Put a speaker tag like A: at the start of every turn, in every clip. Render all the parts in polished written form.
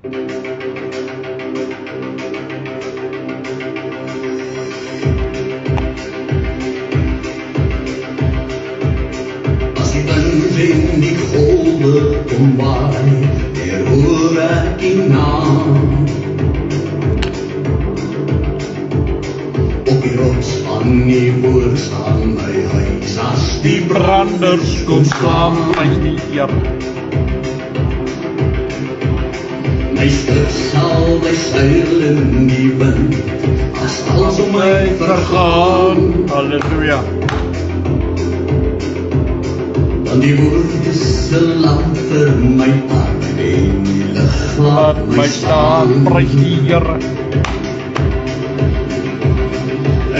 A: As die wind in die golwe omwaai, hoor ek die naam. Op die rots van die boer staan my huis, as die branders kom slaan.
B: Prys die Here.
A: My skip sal my seil in die wind, as alles om my vergaan.
B: Halleluja.
A: Want die woord is 'n lamp vir my pad, en die lig laat my staan.
B: Prys die Here.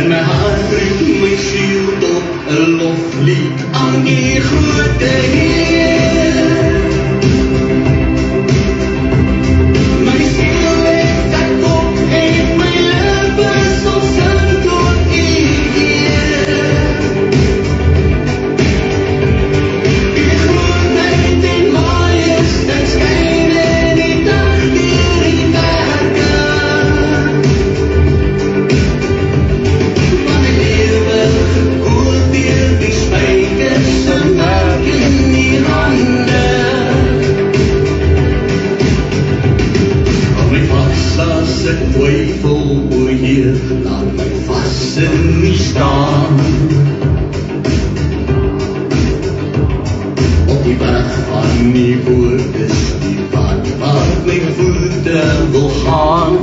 A: En my hart bring my siel tot 'n loflied aan die grote Heer. My siel het ek op en my lippe sal sing tot U eer. U grootheid en majesteit skyn in die dag deur die werke. Van die lewe gekoeld deur die spykers en werk in die hande. Hou my vas as ek twyfel, o Heer, laat my vas in U staan. Op die berg van die woord is die pad waar my voete wil gaan.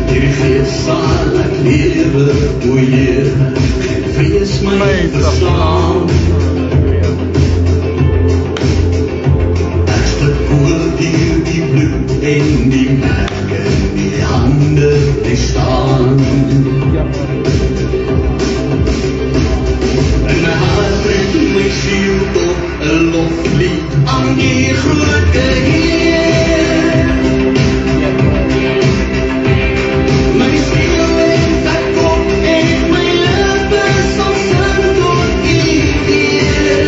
A: Hierdie gees sal ek lewe, o Heer, geen vrees my verslaan. Ek gekoeld deur die bloed en die merke in die hande bly staan. En my hart bring my siel tot 'n loflied aan die grote Heer. My siel het ek op en my lippe sal sing tot U eer.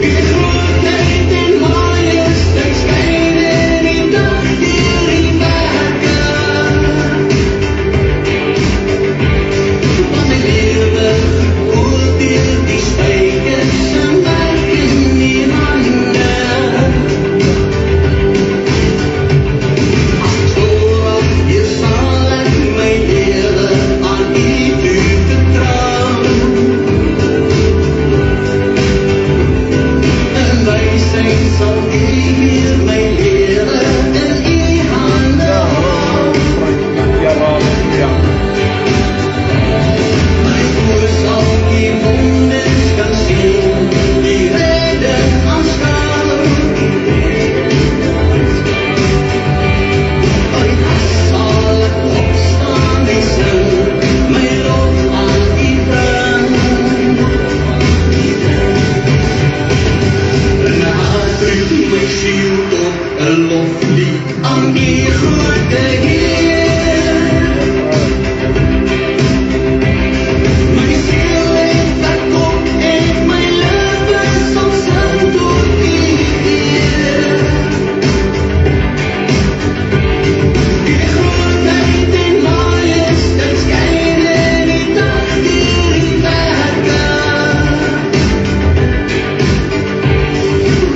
A: U grootheid en majesteit skyn in die dag deur die werke. Van die lewe gekoeld deur die spykers en werk in die hande. As ek stoor op hier sal ek my lewe aan U toevertrou. En wysheid sal U weer my lewe in U hande hou.
B: Halleluja.
A: My oë sal die wonders kan sien, die redding aanskou. Uit as sal ek opstaan en sing, my lof aan U bring. En my hart bring my siel tot 'n loflied aan die grote Heer. My siel het ek op en my lippe sal sing tot U eer. U grootheid en majesteit skyn in die dag deur die werke.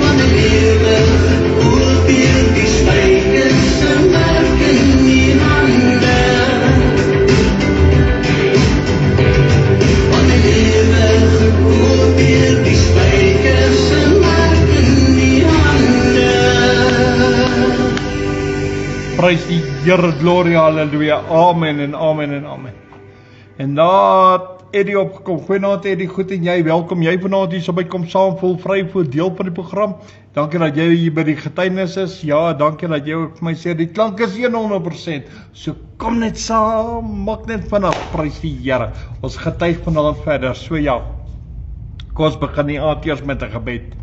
A: Van die lewe gekoeld deur die spykers en werk in die hande. Van die lewe gekoeld deur die spykers en werk in die hande.
B: Prys die Here, gloria, halleluja, amen en amen en amen. En daar Eddie opgekom, goeienaand Eddie, goed en jy, welkom, jy vanaand hier so by kom saam, voel vry voor deel van die program, dankie dat jy hier by die getuienis is, ja, dankie dat jy ook vir my sê, die klank is 100%, so kom net saam, maak net vanaf, prys die Here, ons getuig vanaand verder, so ja, kom ons begin die aand eers met 'n gebed,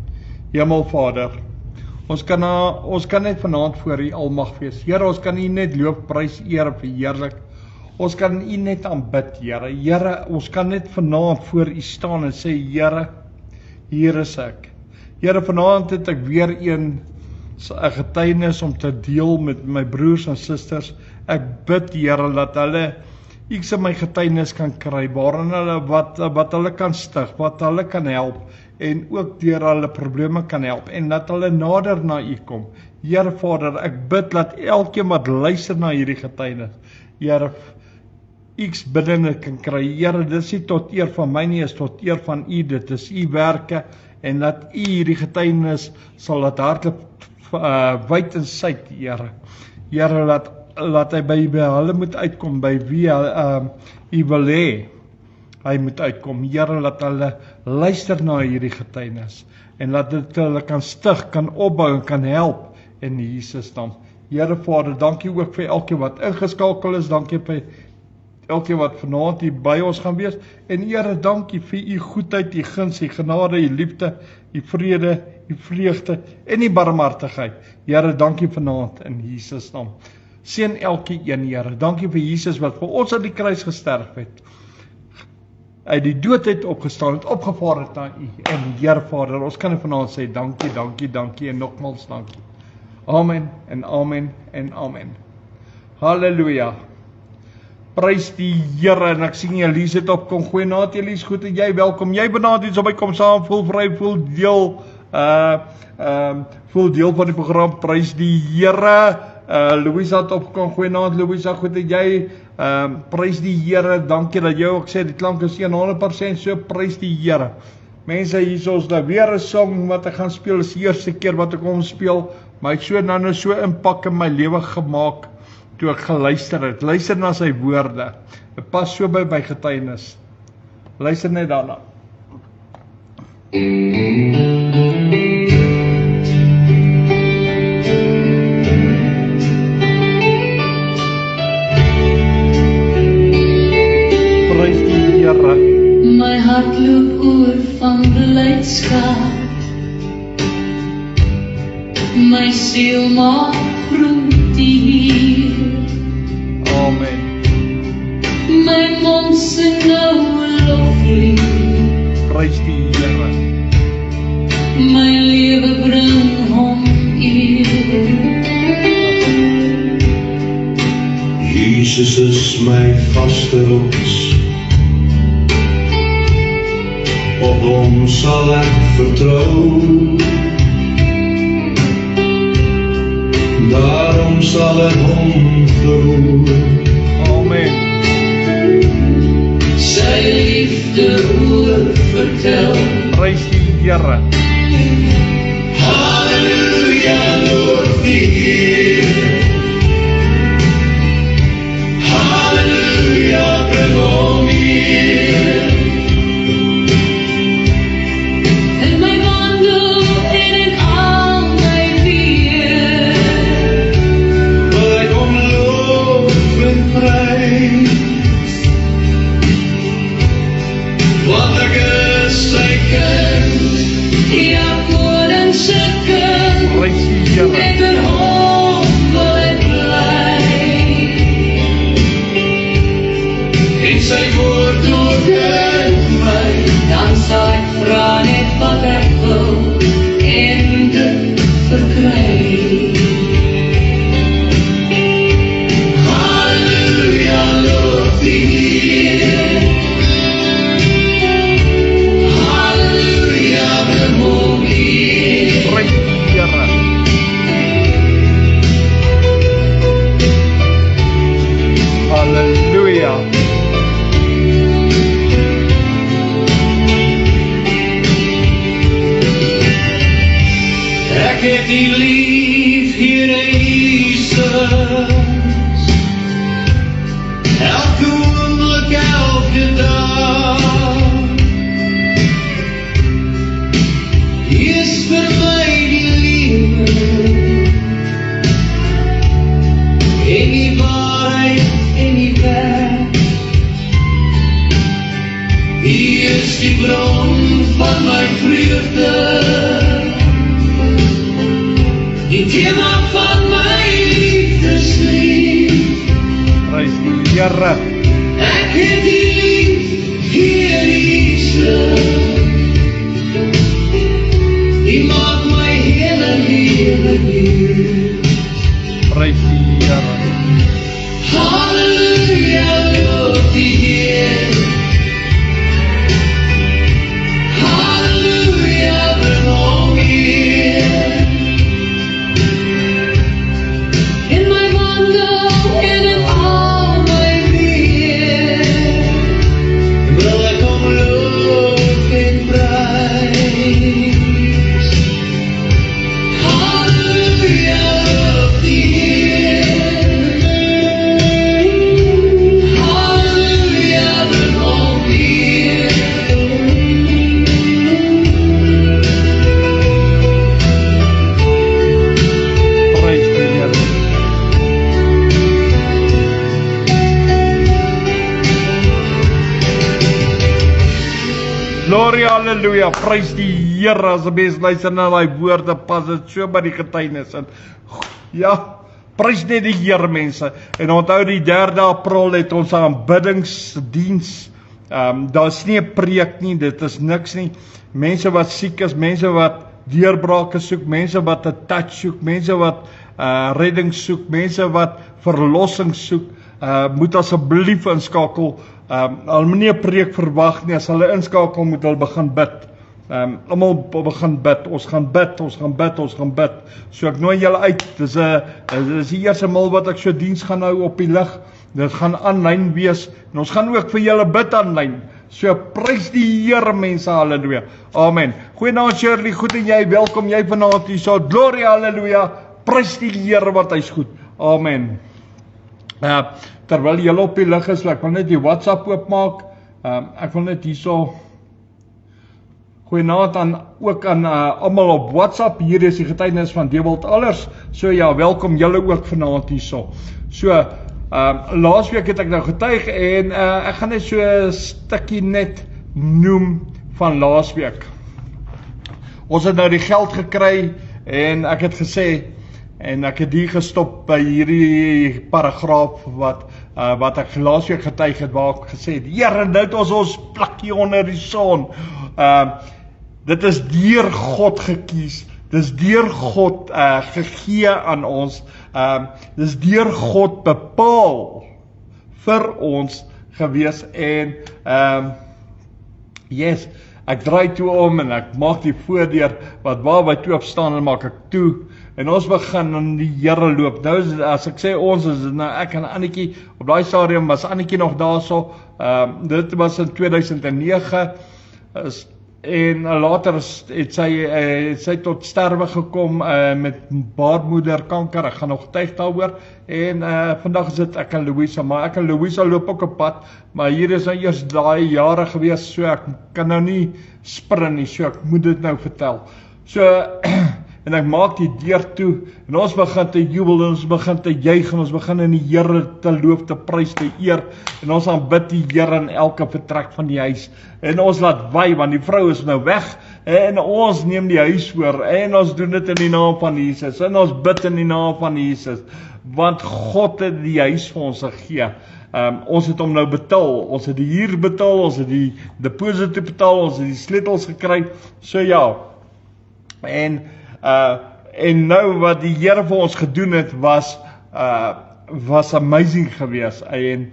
B: Hemelvader, ons kan net vanaand voor U almag wees, Here, ons kan U net loof, prys, eer, verheerlik, ons kan U net aanbid, Here, Here, ons kan net vanaand voor U staan en sê, Here, hier is ek. Here, vanaand het ek weer een getuienis om te deel met my broers en susters. Ek bid, Here, dat hulle iets in my getuienis kan kry, waarin hulle wat hulle kan stig, wat hulle kan help, en ook deur hulle probleme kan help, en dat hulle nader na U kom. Here Vader, ek bid dat elkeen wat luister na hierdie getuienis, Here, iets binne kan kry. Here, dit is nie tot eer van my nie, is tot eer van U, dit is U werke, en dat U hierdie getuienis sal laat hardloop wyd en suid, Here. Here, laat hy by hulle moet uitkom, by wie U wil hê hy moet uitkom. Here, laat hulle luister na hierdie getuienis, en laat dit hulle kan stig, kan opbou en kan help in Jesus naam. Here Vader, dankie ook vir elkeen wat ingeskakel is, dankie vir elkeen wat vanaand hier by ons gaan wees, en Here, dankie vir U goedheid, U guns, U genade, U liefde, U vrede, U vreugde en U barmhartigheid. Here, dankie vanaand in Jesus naam. Seën elkeen, Here. Dankie vir Jesus wat vir ons aan die kruis gesterf het, uit die dood het opgestaan het, opgevaar het na U. En Here Vader, ons kan vanaand sê dankie, dankie, dankie en nogmaals dankie. Amen en amen en amen. Halleluja. Prys die Here, en ek sien Elise het opkom. Goeienaand Elise, goed en jy, welkom. Jy benaad iets op my kom saam, voel vry, voel deel van die program. Prys die Here. Louisa het opkom. Goeienaand Louisa, goed en jy, prys die Here. Dankie dat jy ook sê die klank is 100% so. Prys die Here. Mense, hier is ons nou weer 'n song wat ek gaan speel. Is die eerste keer wat ek hom speel, maar hy het nou so impak in my lewe gemaak toe ek geluister het. Luister na sy woorde. Dit pas so by my getuienis. Luister net daarna. Prys die Here.
C: My hart loop oor van blydskap. My siel maak groet die Heer.
B: Amen.
C: My mond sing nou 'n loflied.
B: Prys die Here.
C: My lewe bring hom eer.
A: Jesus is my vaste rots, op hom sal ek vertrou. Daarom sal ek hom verhoor.
B: Amen.
C: Sy liefde oor vertel.
B: Prys die Here.
A: Halleluja, loof die Heer. Halleluja, bring hom eer.
C: In my wandel en in al my weer,
A: Wil ek hom loof en prys, want ek is sy kind.
C: ja, koning se kind.
B: Prys die Here.
C: Ek in hom wil ek bly.
A: En sy woord ook in my.
C: Dan sal ek vra net wat ek wil en dit verkry.
A: Halleluja, loof die Heer. Halleluja, bring hom eer.
B: Prys die Here. Halleluja.
A: Ek het die lief, Here Jesus, elke oomblik, elke dag. U is vir my die lewe, en die waarheid en die weg. U is die bron van my vreugde, die tema van my liefdeslied.
B: Prys die Here.
A: Ek het die lief, Here Jesus,
C: years.
B: Prys die Here.
C: Hallelujah, loop die Heer. Hallelujah, bring hom hier. In my wandel en in al my weer, wil ek hom loof en prys. Hallelujah, loof die Heer. Hallelujah, bring hom hier.
B: Prys die Here. Gloria, halleluja, prys die Here. As 'n mens luister na daai woorde, pas dit so by die getuienis in. Ja, prys net die Here, mense. En onthou die 3 April het ons 'n aanbiddingsdiens. Daar's nie 'n preek nie, dit is niks nie. Mense wat siek is, mense wat deurbrake soek, mense wat 'n touch soek, mense wat redding soek, mense wat verlossing soek, moet asseblief inskakel. Hulle moet nie 'n preek verwag nie. As hulle inskakel, moet hulle begin bid. Almal begin bid. Ons gaan bid, ons gaan bid, ons gaan bid. So ek nooi julle uit. Dis die eerste maal wat ek so diens gaan hou op die lig. Dit gaan aanlyn wees en ons gaan ook vir julle bid aanlyn. So prys die Here, mense, haleluja. Amen. Goeienaand Shirley, goed en jy, welkom jy vanaand hier. So gloria, haleluja. Prys die Here want hy's goed. Amen. Terwyl julle op die lig is, ek wil net die WhatsApp oopmaak. Ek wil net hierso goeienaand ook aan almal op WhatsApp. Hier is die getuienis van Dewald Allers. So ja, welkom julle ook vanaand hierso. So laasweek het ek nou getuig en ek gaan net so 'n stukkie net noem van laasweek. Ons het nou die geld gekry en ek het gesê en ek het hier gestop by hierdie paragraaf wat ek laasweek getuig het waar ek gesê het, Here, nou het ons plakkie onder die son. Dit is deur God gekies. Dis deur God gegee aan ons. Dis deur God bepaal vir ons gewees en yes, ek draai toe om en ek maak die voordeur wat waar by toe op staan en maak ek toe en ons begin in die Here loop. Nou as ek sê ons is nou ek en Annetjie op daai stadium was Annetjie nog daarso. Dit was in 2009 en later het sy tot sterwe gekom met baarmoederkanker. Ek gaan nog getuig daaroor en vandag is dit ek en Louisa, maar ek en Louisa loop ook op pad, maar hier is nou eers daai jare gewees, so ek kan nou nie sprint nie, so ek moet dit nou vertel. So en ek maak die deur toe en ons begin te jubel en ons begin te juig en ons begin in die Here te loof, te prys, te eer en ons aanbid die Here in elke vertrek van die huis en ons laat wy want die vrou is nou weg en ons neem die huis oor en ons doen dit in die naam van Jesus en ons bid in die naam van Jesus want God het die huis vir ons gegee. Ons het hom nou betaal, ons het die huur betaal, ons het die deposito betaal, ons het die sleutels gekry, so ja en nou wat die Here vir ons gedoen het was amazing geweest en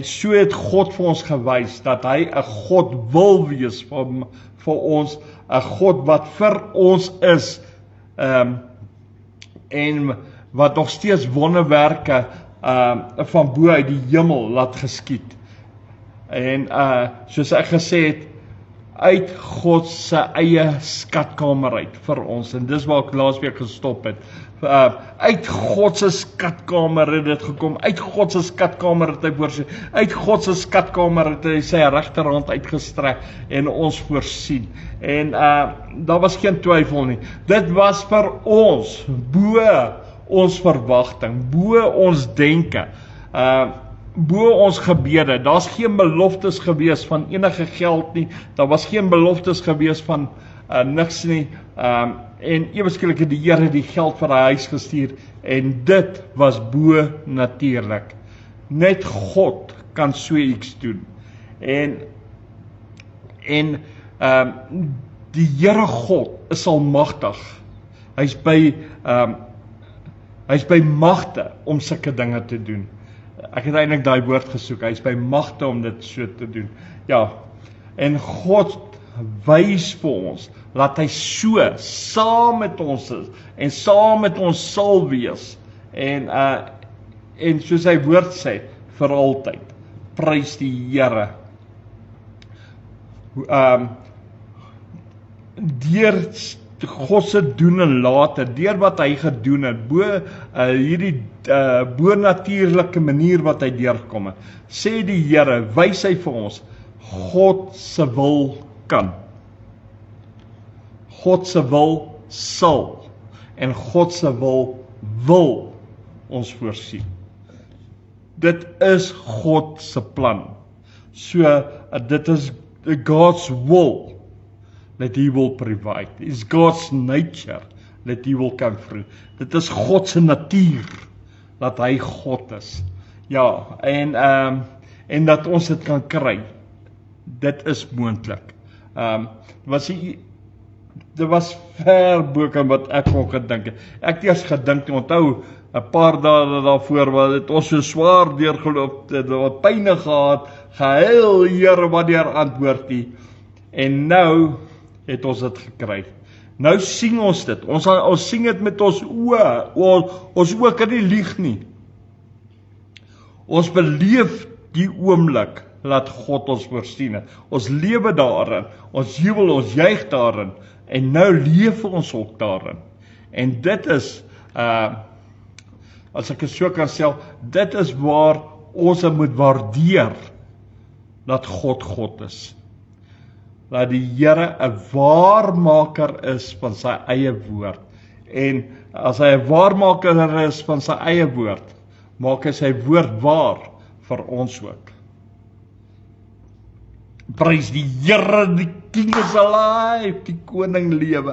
B: so het God vir ons gewys dat hy 'n God wil wees vir ons, 'n God wat vir ons is en wat nog steeds wonderwerke van bo uit die hemel laat geskied en soos ek gesê het uit God se eie skatkamer uit vir ons en dis waar ek laasweek gestop het. Uit God se skatkamer het dit gekom. Uit God se skatkamer het hy voorsien. Uit God se skatkamer het hy sy regterhand uitgestrek en ons voorsien. En daar was geen twyfel nie. Dit was vir ons bo ons verwagting, bo ons denke. Bo ons gebede, daar's geen beloftes gewees van enige geld nie, daar was geen beloftes gewees van niks nie, en ewe skielik het die Here die geld vir hy huis gestuur, en dit was bo natuurlik. Net God kan so iets doen. En Die Here God is almagtig. Hy's by magte om sulke dinge te doen. Ek het eintlik daai woord gesoek. Hy's by magte om dit so te doen. Ja, en God wys vir ons dat hy so saam met ons is en saam met ons sal wees. En soos hy woord sê, vir altyd. Prys die Here. Deur God se doen en late, deur wat hy gedoen het, hierdie bonatuurlike manier wat hy deurgekom het, sê die Here, wys hy vir ons, God se wil kan. God se wil sal, en God se wil ons voorsien. Dit is God se plan. So, dit is God's will that he will provide. It's God's nature that he will come through. Dit is God se natuur dat hy God is. Ja, en dat ons dit kan kry. Dit is moontlik. Dit was ver bo kan wat ek kon gedink het. Ek het eers gedink, onthou, 'n paar dae daarvoor wat het ons so swaar deurgeloop, wat pyne gehad, gehuil, Here, wanneer antwoord U? En nou het ons dit gekry. Nou sien ons dit. Ons sien dit met ons oë. Ons oë kan nie lieg nie. Ons beleef die oomblik dat God ons voorsien het. Ons lewe daarin. Ons jubel, ons juig daarin. En nou leef ons ook daarin. En dit is, as ek het so kan sê, dit is waar ons moet waardeer dat God is. Dat die Here 'n waarmaker is van sy eie woord. En as hy 'n waarmaker is van sy eie woord, maak hy sy woord waar vir ons ook. Prys die Here, die King is alive, die koning lewe.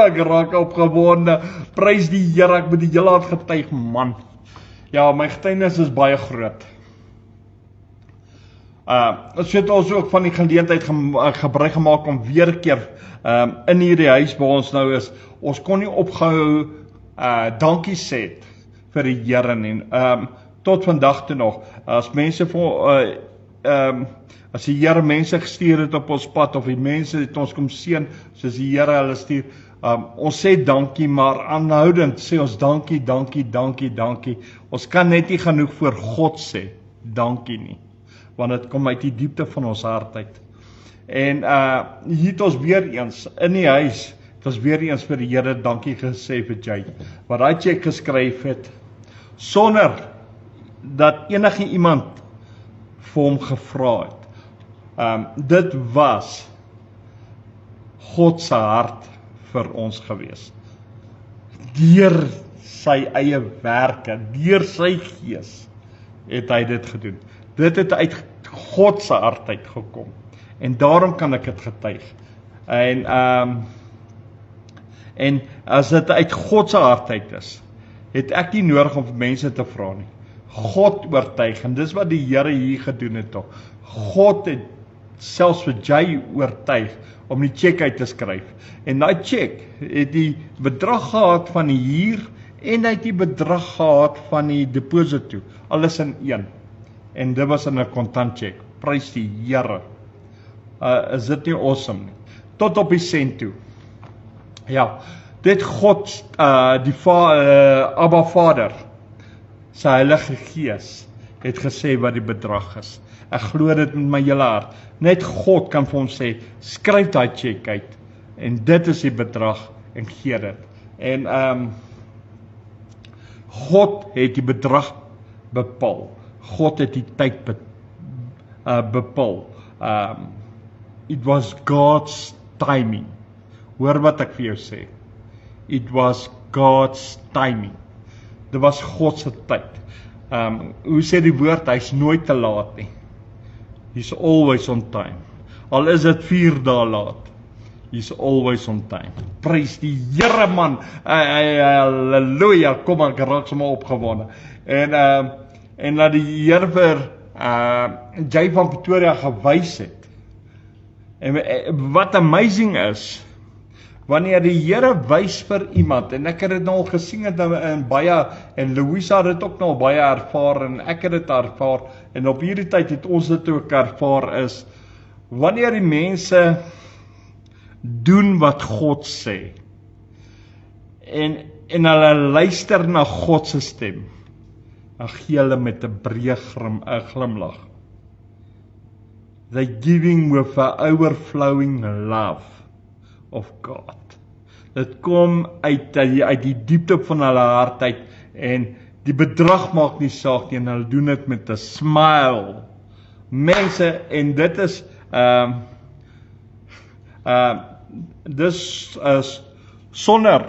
B: Ek raak opgewonde. Prys die Here, ek moet die hele hart getuig, man. Ja, my getuienis is baie groot. So het ons ook van die geleentheid gebruik gemaak om weer 'n keer in hierdie huis waar ons nou is. Ons kon nie opgehou dankie sê vir die Here nie. Tot vandag toe nog. As mense as die Here mense gestuur het op ons pad, of die mense het ons kom seën, soos die Here hulle stuur, ons sê dankie, maar aanhoudend sê ons dankie, dankie, dankie, dankie. Ons kan net nie genoeg voor God sê dankie nie, want dit kom uit die diepte van ons hart uit. En hier het ons weer eens, in die huis, het ons weer eens vir die Here dankie gesê vir Jay, wat hy check geskryf het, sonder dat enige iemand vir hom gevra het. Dit was God se hart vir ons gewees. Deur sy eie werke, deur sy gees, het hy dit gedoen. Dit het uit God se hart uitgekom. En daarom kan ek dit getuig. En as dit uit God se hart uit is, het ek nie nodig om vir mense te vra nie. God oortuig, en dis wat die Here hier gedoen het toch. God het selfs vir Jay oortuig om die check uit te skryf. En daai check het die bedrag gehad van die huur en hy het die bedrag gehad van die deposit toe. Alles in een. En dit was in 'n kontant check. Prys die Here. Is dit nie awesome nie? Tot op die sent toe. Ja, dit God, Abba Vader, sy Heilige Gees, het gesê wat die bedrag is. Ek glo dit met my hele hart. Net God kan vir hom sê, skryf daai check uit, en dit is die bedrag, en gee dit. En God het die bedrag bepaal. God het die tyd bepaal. It was God's timing. Hoor wat ek vir jou sê. It was God's timing. Dit was God se tyd. Hoe sê die woord, hy's nooit te laat nie. He's always on time. Al is dit 4 dae laat. He's always on time. Prys die Here, man. Halleluja. Kom, ek raak sommer opgewonde. En dat die Here vir Jay van Pretoria gewys het. En wat amazing is, wanneer die Here wys vir iemand, en ek het dit nou al gesien in baie, en Louisa het dit ook nou baie ervaar, en ek het dit ervaar, en op hierdie tyd het ons dit ook ervaar is, wanneer die mense doen wat God sê, en hulle luister na God se stem, dan gee hulle met 'n breë glimlag. They're giving with an overflowing love of God. Dit kom uit die diepte van hulle hart uit, en die bedrag maak nie saak nie, en hulle doen dit met 'n smile. Mense, en dit is dis sonder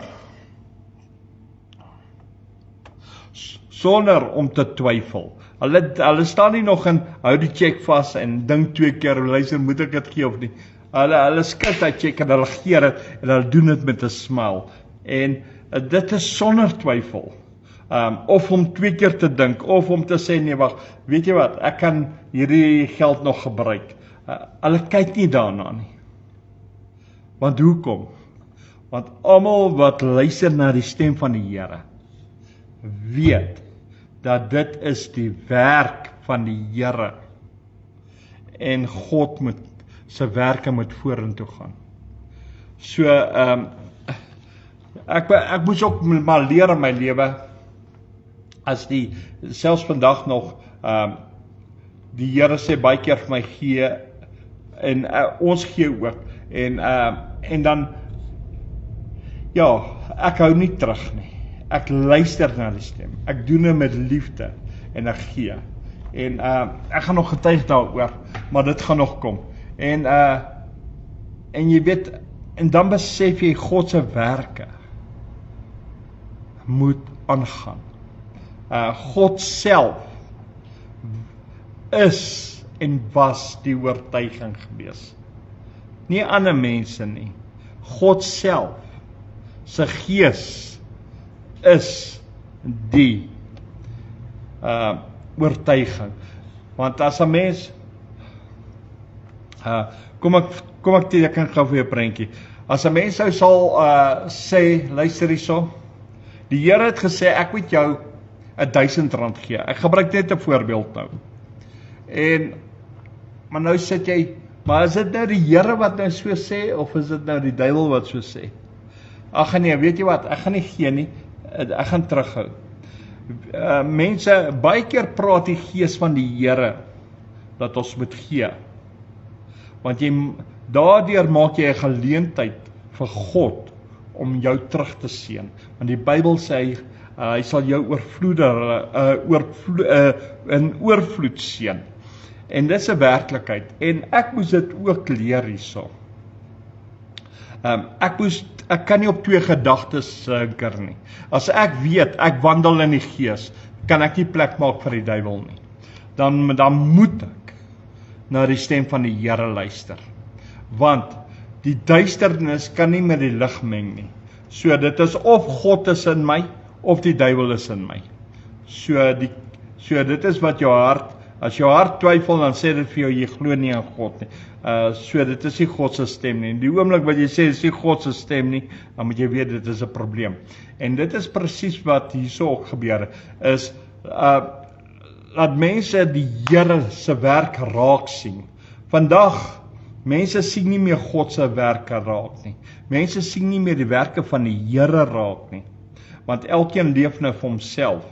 B: om te twyfel. Hulle staan nie nog in, hou die check vas en dink 2 keer, luister, moet ek dit gee of nie? Hulle skryf daai check en hulle gee dit, en hulle doen dit met 'n smile. En dit is sonder twyfel. Of om 2 keer te dink, of om te sê, nee, wag, weet jy wat, ek kan hierdie geld nog gebruik. Hulle kyk nie daarna nie. Want hoekom? Want almal wat luister na die stem van die Here, weet dat dit is die werk van die Here, en God sy werke moet vorentoe gaan. So, ek moes ook maar leer in my lewe, as selfs vandag nog, die Here sê baie keer vir my gee, en ons gee ook, en dan, ja, ek hou nie terug nie. Ek luister na die stem. Ek doen dit met liefde, en ek gee. En ek gaan nog getuig daaroor, maar dit gaan nog kom. En jy weet, en dan besef jy God se werke moet aangaan. God self is en was die oortuiging gewees. Nie ander mense nie. God self, sy gees is die oortuiging. Want as 'n mens, kom ek teken gou vir 'n prentjie. As 'n mens sal sê, luister hierso, die Here het gesê, ek moet jou R1000 gee. Ek gebruik net 'n voorbeeld nou. Maar nou sit jy, maar is dit nou die Here wat nou so sê, of is dit nou die duiwel wat so sê? Ag nee, weet jy wat, ek gaan nie gee nie, ek gaan terughou. Mense, baie keer praat die gees van die Here, dat ons moet gee. Want daardeur maak jy 'n geleentheid vir God, om jou terug te seën. Want die Bybel sê, hy sal jou in oorvloed seën. En dis 'n werklikheid. En ek moes dit ook leer hierso. Ek kan nie op 2 gedagtes anker nie. As ek weet, ek wandel in die gees, kan ek nie plek maak vir die duiwel nie. Dan moet ek na die stem van die Here luister. Want die duisternis kan nie met die lig meng nie. So dit is of God is in my, of die duiwel is in my. So dit is wat jou hart, as jou hart twyfel, dan sê dit vir jou, jy glo nie in God nie. So dit is nie God se stem nie. Die oomblik wat jy sê, dit is nie God se stem nie, dan moet jy weet, dit is 'n probleem. En dit is presies wat hierso ook gebeur, is, dat mense die Here se werk raak sien. Vandag, mense sien nie meer God se werke raak nie. Mense sien nie meer die werke van die Here raak nie. Want elkeen leef nou vir homself.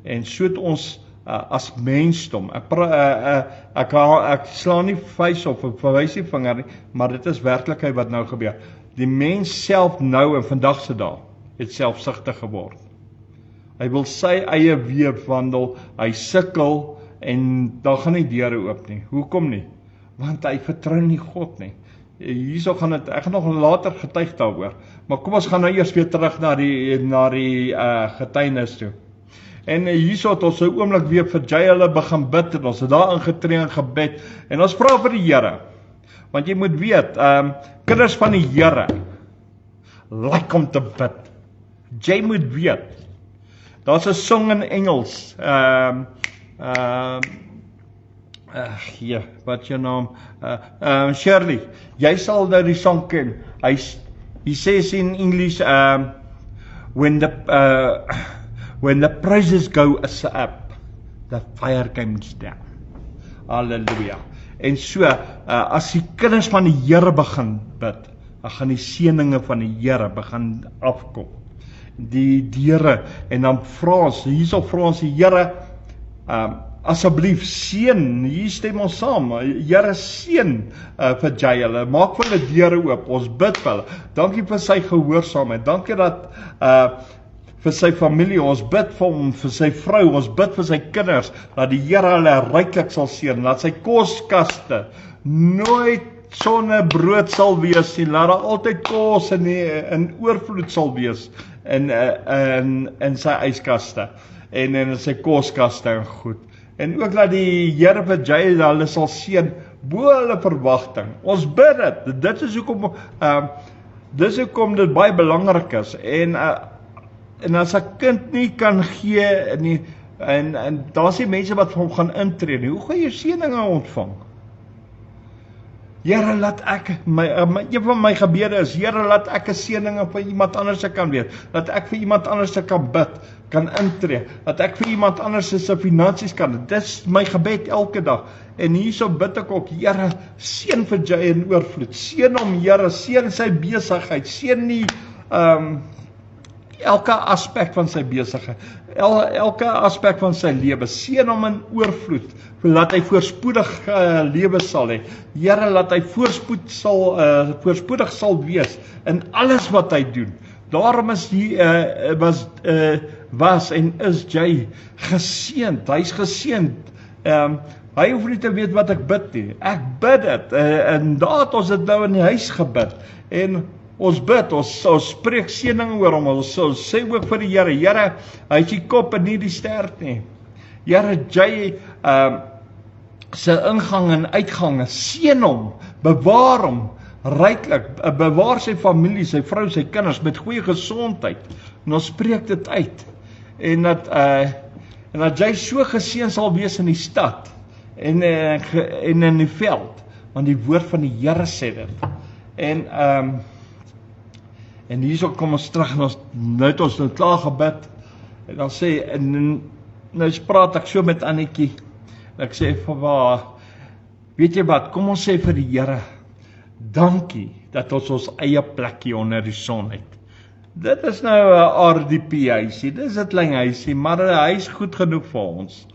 B: En so het ons as mensdom, ek slaan nie vuis of ek verwys nie vinger nie, maar dit is werklikheid wat nou gebeur. Die mens self nou in vandag se dae het selfsugtig geword. Hy wil sy eie weef wandel, hy sukkel en daar gaan nie deure oop nie. Hoekom nie? Want hy vertrou nie God nie. Hierso gaan dit, ek gaan nog later getuig daaroor. Maar kom ons gaan nou eers weer terug na die getuienis toe. En hierso het ons 'n oomblik weer vir hulle begin bid, en ons het daar ingetree in gebed, en ons vra vir die Here. Want jy moet weet, kinders van die Here like om te bid. Jy moet weet, daar's 'n song in Engels, Ja, wat is jou naam? Shirley, jy sal nou die song ken. He says in English, when the praises go up, the fire comes down. Halleluja. En so, as die kinders van die Here begin bid, dan gaan die seëninge van die Here begin afkom. Die deure, en dan vra ons, hierso vra ons die Here, asseblief seën, hier stem ons saam, Here seën vir Jael, maak vir hulle deure oop, ons bid vir hulle, dankie vir sy gehoorsaamheid, dankie dat vir sy familie, ons bid vir hom, vir sy vrou, ons bid vir sy kinders, dat die Here hulle ryklik sal seën, dat sy koskaste nooit sonder brood sal wees nie, laat daar altyd kos in oorvloed sal wees in sy yskaste en in sy koskaste en goed. En ook dat die Here vir Jael hulle sal seën bo hulle verwagting. Ons bid dit. Dit is hoekom dit baie belangrik is. En as 'n kind nie kan gee nie, en daar's nie mense wat vir hom gaan intree nie, hoe gaan jy seëninge ontvang? Here, laat ek, een van my gebede is, Here, laat ek 'n seëninge vir iemand anders kan wees, dat ek vir iemand anders kan bid, kan intree, dat ek vir iemand anders se finansies kan, dit is my gebed elke dag, en hierso bid ek ook, Here, seën vir Jay in oorvloed, seën hom, Here, seën sy besigheid, seën nie, elke aspek van sy besigheid, elke aspek van sy lewe, seën hom in oorvloed, laat hy voorspoedig lewe sal hê. Here, laat hy voorspoedig sal wees in alles wat hy doen. Daarom is was en is jy geseënd. Hy's geseënd. Hy hoef nie te weet wat ek bid nie. Ek bid dit. En daar het ons dit nou in die huis gebid. En ons bid, ons spreek seëning oor hom. Ons sê ook vir die Here, Here, hy is die kop en nie die stert nie. Here, jy sy ingang en uitgang, seën hom, bewaar hom ryklik, bewaar sy familie, sy vrou, sy kinders met goeie gesondheid. En ons spreek dit uit. En dat jy so geseën sal wees in die stad en in die veld, want die woord van die Here sê dit. En hierso kom ons terug en nou het ons klaar gebid. En dan sê, nou praat ek so met Annetjie. En ek sê vir haar, weet jy wat, kom ons sê vir die Here, dankie dat ons ons eie plekkie onder die son het. Dit is nou 'n RDP huisie, dit is 'n klein huisie, maar hy is goed genoeg vir ons.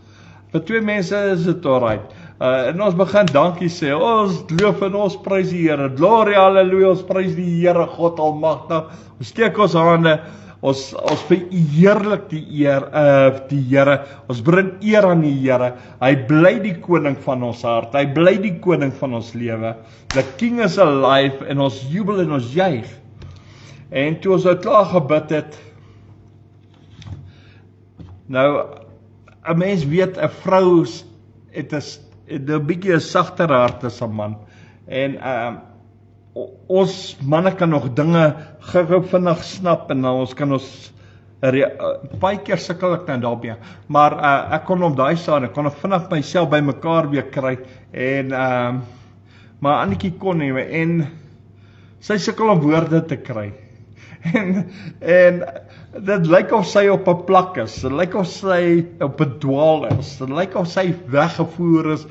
B: Vir 2 mense is dit alright. En ons begin dankie sê, ons loof en ons prys die Here, gloria, halleluja, ons prys die Here, God almagtig, ons steek ons hande, ons verheerlik die Here, ons bring eer aan die Here, hy bly die koning van ons hart, hy bly die koning van ons lewe, the King is alive, en ons jubel en ons juig. En toe ons klaar gebid het, nou, 'n mens weet, 'n vrou het 'n bietjie 'n sagter hart as 'n man, en ons manne kan nog dinge gou vinnig snap, en ons kan baie keer sukkel ek nou daarmee, maar ek kon op daai staan, ek kon vinnig myself by mekaar weer kry, en maar Annetjie kon nie, en sy sukkel om woorde te kry, en dit lyk of sy op 'n plak is, dit lyk of sy op 'n dwaal is, dit lyk of sy weggevoer is,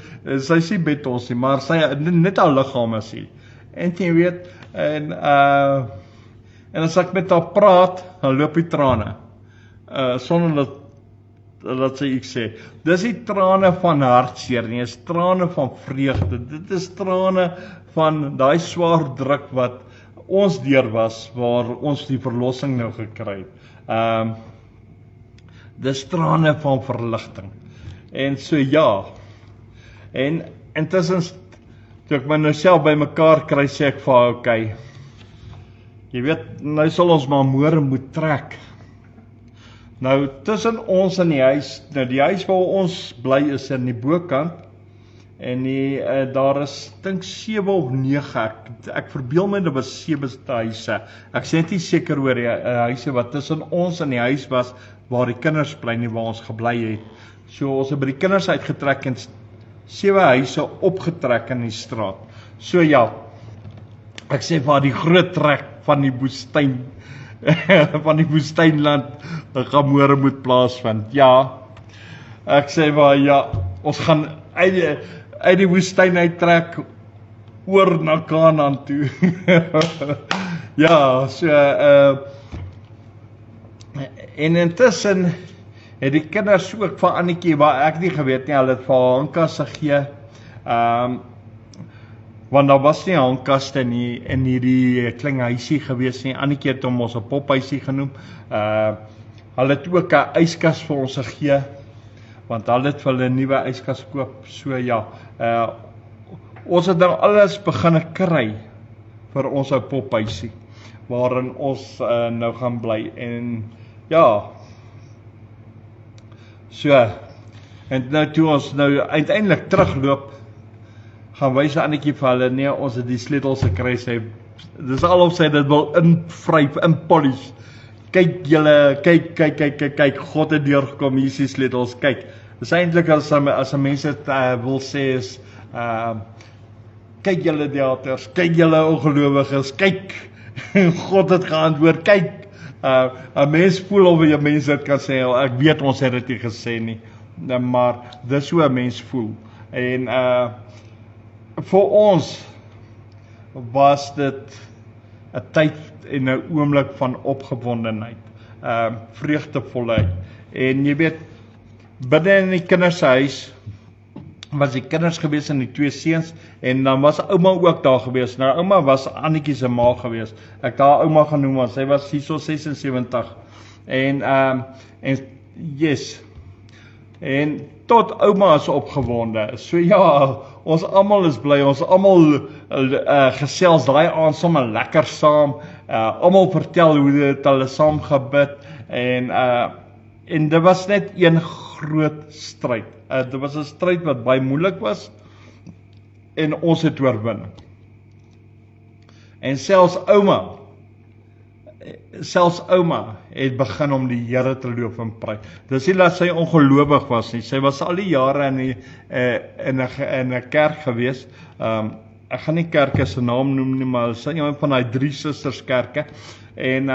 B: sy is nie met ons nie, maar sy net haar liggaam is hier. En jy weet, en as ek met haar praat, dan loop die trane, sonder dat sy iets sê. Dis die trane van hartseer nie, is trane van vreugde, dit is trane van daai swaar druk wat ons deur was, waar ons die verlossing nou gekry het. Dis trane van verligting. En so ja, en intussen, toe ek my nou self by mekaar kry, sê ek vir haar, okay, jy weet, nou sal ons maar môre moet trek. Nou, tussen ons in die huis, nou die huis waar ons bly is in die bokant, en daar is, dink 7 of 9, ek verbeel my, dit was 7 huise, ek sê nie seker oor die huise wat tussen ons in die huis was, waar die kinders bly nie, waar ons gebly het. So ons het by die kinders uitgetrek, en 7 huise opgetrek in die straat. So ja, ek sê vir haar die groot trek van die woestyn, van die woestynland, gaan môre moet plaasvind. Ja, ek sê vir haar, ja, ons gaan uit die woestyn uittrek, oor na Kanaan toe. Ja, so, en intussen het die kinders ook van Annetjie, waar ek nie geweet nie, hulle het vir haar handkasse gegee, want daar was nie handkaste in hierdie klein huisie gewees nie. Annetjie het hom ons 'n pophuisie genoem. Hulle het ook 'n yskas vir ons gegee, want hulle het vir hulle 'n nuwe yskas koop. So ja, ons het dan alles begin kry vir ons ou pophuisie, waarin ons nou gaan bly. En ja, so, en nou toe ons nou uiteindelik terugloop, gaan wys Annetjie vir hulle, nee, ons het die sleutels gekry, sy, dis al of sy dit wil invryf, inpolish. Kyk julle, kyk, God het deurgekom, hier is die sleutels, kyk. Dis eintlik as 'n mens dit wil sê is, kyk julle theaters, kyk julle ongelowiges, kyk, God het geantwoord, kyk. 'n mens voel of jy mense dit kan sê, ek weet ons het dit nie gesê nie, maar dis hoe 'n mens voel. En vir ons was dit 'n tyd en 'n oomblik van opgewondenheid, vreugdevolheid. En jy weet, binne in die kinders se huis was die kinders gewees en die 2 seuns, en dan was ouma ook daar gewees. Nou ouma was Annetjie se ma gewees. Ek het haar ouma genoem, want sy was hierso 76. En yes. En tot ouma is opgewonde. So ja, ons almal is bly, ons almal gesels daai aand sommer lekker saam. Almal vertel hoe dit hulle saam gebid, en dit was net een groot stryd. Dit was 'n stryd wat baie moeilik was, en ons het oorwin. En selfs ouma het begin om die Here te loof en prys. Dis nie dat sy ongelowig was nie, sy was al die jare in 'n kerk gewees. Ek gaan nie kerke se naam noem nie, maar sy is een van daai 3 susters kerke. En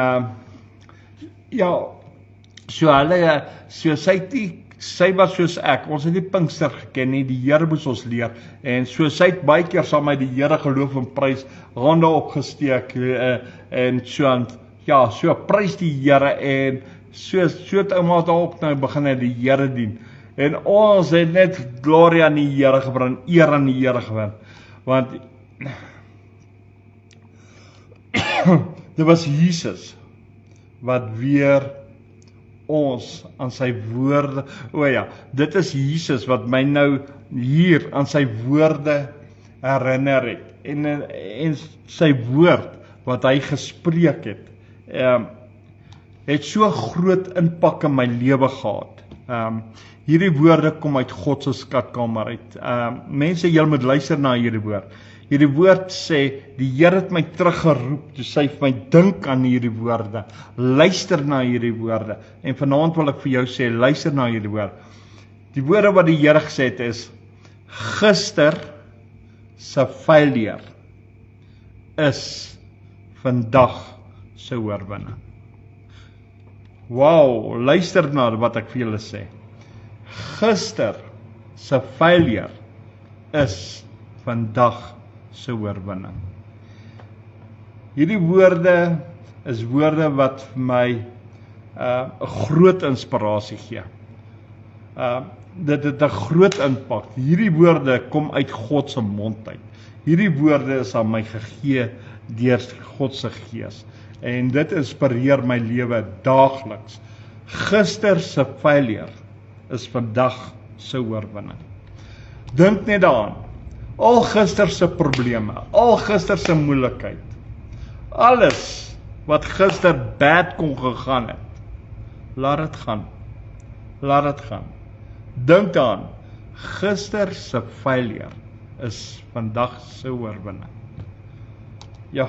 B: ja, so sy was soos ek, ons het die Pinkster geken nie, die Here moes ons leer, en so sy het baie keer saam met die Here geloof en prys, hande opgesteek, en so, ja, so prys die Here, en so het ouma daarop nou begin die Here dien, en ons het net glorie aan die Here gebring, eer aan die Here gebring, want dit was Jesus wat weer ons aan sy woorde, dit is Jesus wat my nou hier aan sy woorde herinner het, en sy woord wat hy gespreek het so groot impak in my lewe gehad. Hierdie woorde kom uit God se skatkamer uit. Mense, julle moet luister na hierdie woord. Hierdie woord sê, die Here het my teruggeroep, toe sy vir my dink aan hierdie woorde, luister na hierdie woorde, en vanaand wil ek vir jou sê, luister na hierdie woorde. Die woorde wat die Here gesê het is, gister se failure is vandag se oorwinning. Wow, luister na wat ek vir julle sê. Gister se failure is vandag se oorwinning. Hierdie woorde is woorde wat vir my 'n groot inspirasie gee. Dit het 'n groot impak. Hierdie woorde kom uit God se mond uit. Hierdie woorde is aan my gegee deur God se Gees. En dit inspireer my lewe daagliks. Gister se failure is vandag se oorwinning. Dink net daaraan. Al gister se probleme, al gister se moeilikheid, alles wat gister bad kon gegaan het, laat dit gaan. Laat dit gaan. Dink daaraan, gister se failure is vandag se oorwinning. Ja,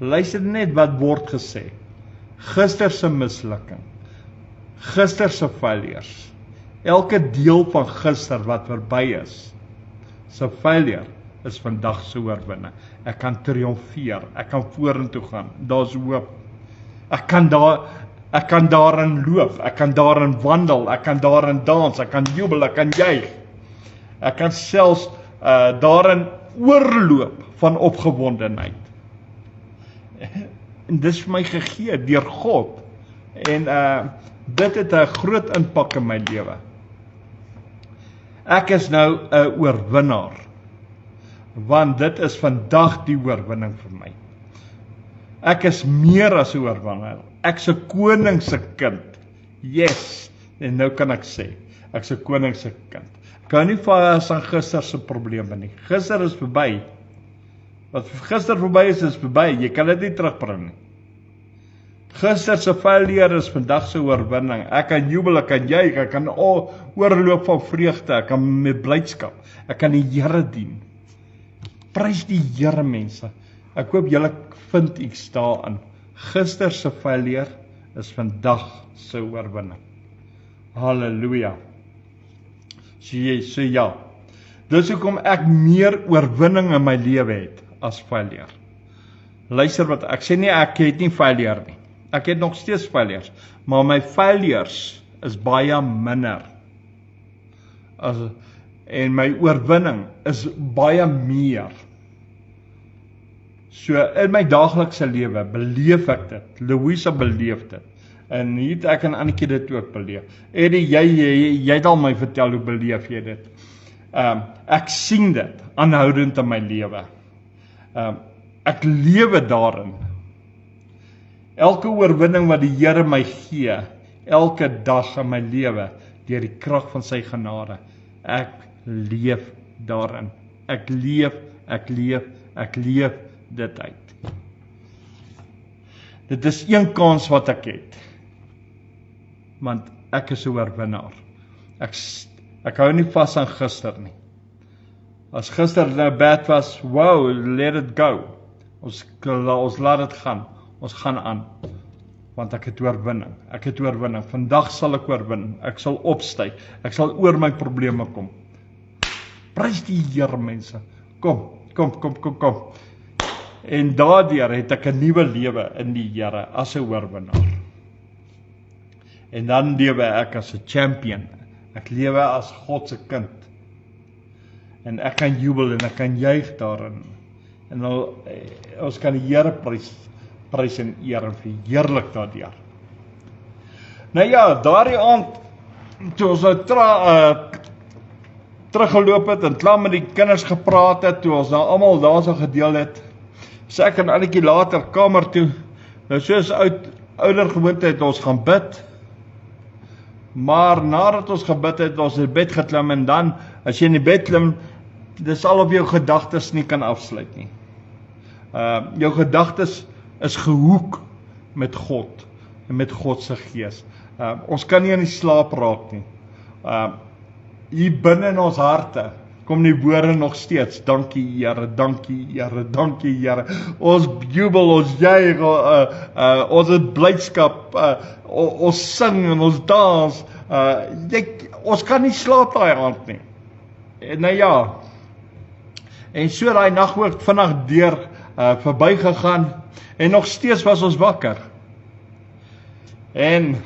B: luister net wat word gesê. Gister se mislukking, gister se failures, elke deel van gister wat verby is, se failure is vandag se oorwinning. Ek kan triomfeer, ek kan vorentoe gaan, daar's hoop. Ek kan daarin loop, ek kan daarin wandel, ek kan daarin dans, ek kan jubel, ek kan juig. Ek kan selfs daarin oorloop van opgewondenheid. En dis vir my gegee deur God. En dit het 'n groot impak in my lewe. Ek is nou 'n oorwinnaar. Want dit is vandag die oorwinning vir my. Ek is meer as 'n oorwinnaar. Ek's 'n koning se kind. Yes. En nou kan ek sê, ek's 'n koning se kind. Ek hou nie vas aan gister se probleme nie. Gister is verby. Wat gister verby is verby. Jy kan dit nie terugbring nie. Gister se failure is vandag se oorwinning. Ek kan jubel, ek kan juig, ek kan oorloop van vreugde, ek kan met blydskap, ek kan die Here dien. Prys die Here, mense. Ek hoop julle vind iets daarin. Gister se failure is vandag se oorwinning. Halleluja. So ja. Dis hoekom ek meer oorwinning in my lewe het as failure. Luister wat ek sê, nie ek het nie failure nie. Ek het nog steeds failures, maar my failures is baie minder. En my oorwinning is baie meer. So in my daaglikse lewe beleef ek dit. Louisa beleef dit. En hier het ek en Annetjie dit ook beleef. Eddie, jy het al my vertel hoe beleef jy dit. Ek sien dit aanhoudend in my lewe. Ek lewe daarin. Elke oorwinning wat die Here my gee, elke dag in my lewe, deur die krag van sy genade, ek leef daarin. Ek leef dit uit. Dit is een kans wat ek het, want ek is 'n oorwinnaar. Ek hou nie vas aan gister nie. As gister nou bad was, wow, let it go. Ons laat dit gaan. Ons gaan aan, want ek het oorwinning. Ek het oorwinning. Vandag sal ek oorwin. Ek sal opstyg. Ek sal oor my probleme kom. Prys die Here, mense. Kom. En daardeur het ek 'n nuwe lewe in die Here as 'n oorwinnaar. En dan lewe ek as 'n champion. Ek lewe as God se kind. En ek kan jubel en ek kan juig daarin. En ons kan die Here prys en eer en verheerlik daardeur. Nou ja, daardie aand toe ons teruggeloop het en klaar met die kinders gepraat het, toe ons nou almal daar so gedeel het, sê ek en Annetjie later kamer toe. Nou soos ouer gewoonte het ons gaan bid. Maar nadat ons gebid het, ons in bed geklim en dan as jy in die bed klim, dis al of jou gedagtes nie kan afsluit nie. Jou gedagtes is gehoek met God en met God se gees. Ons kan nie in die slaap raak nie. Hier binne in ons harte kom die woorde nog steeds, dankie Here, dankie Here, dankie Here. Ons jubel, ons juig, ons het blydskap, ons sing en ons dans. Ons kan nie slaap daai aand nie. Nou ja, en so daai nag ook vinnig deur verby gegaan. En nog steeds was ons wakker. En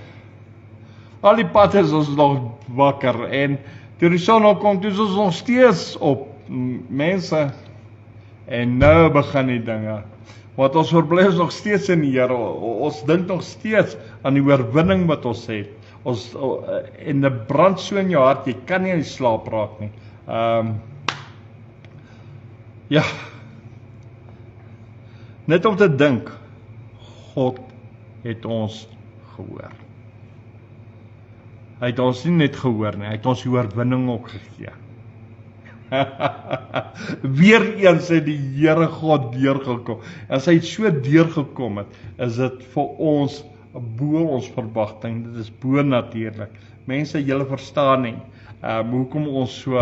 B: al die pad is ons nog wakker. En toe die son opkom, toe is ons nog steeds op, mense. En nou begin die dinge. Want ons verbly is nog steeds in die Here. Ons dink nog steeds aan die oorwinning wat ons het. En dit brand so in jou hart, jy kan nie in die slaap raak nie. Ja. Net om te dink, God het ons gehoor. Hy het ons nie net gehoor nie, hy het ons die oorwinning ook gegee. Weereens het die Here God deurgekom. As hy so deurgekom het, is dit vir ons bo ons verwagting. Dit is bo natuurlik. Mense, julle verstaan nie hoekom ons so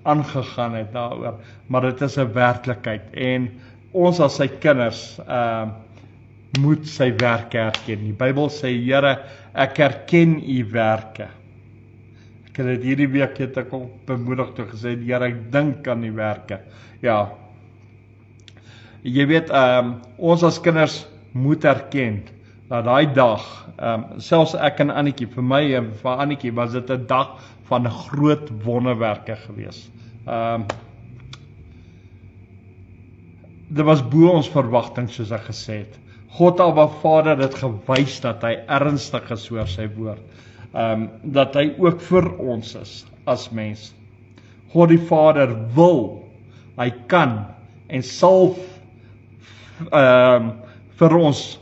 B: aangegaan het daaroor, maar dit is 'n werklikheid en ons as sy kinders moet sy werke erken. Die Bybel sê, Here, ek erken u werke. Ek Ek het dit hierdie week het ek op bemoedig toe gesê, die Here, ek dink aan die werke. Ja. Jy weet, ons as kinders moet erken dat daai dag, selfs ek en Annetjie, vir my en vir Annetjie was dit 'n dag van groot wonderwerke gewees. Dit was bo ons verwagting, soos ek gesê het. God Abba Vader het gewys dat hy ernstig is oor sy woord. Dat hy ook vir ons is as mens. God die Vader wil, hy kan en sal vir ons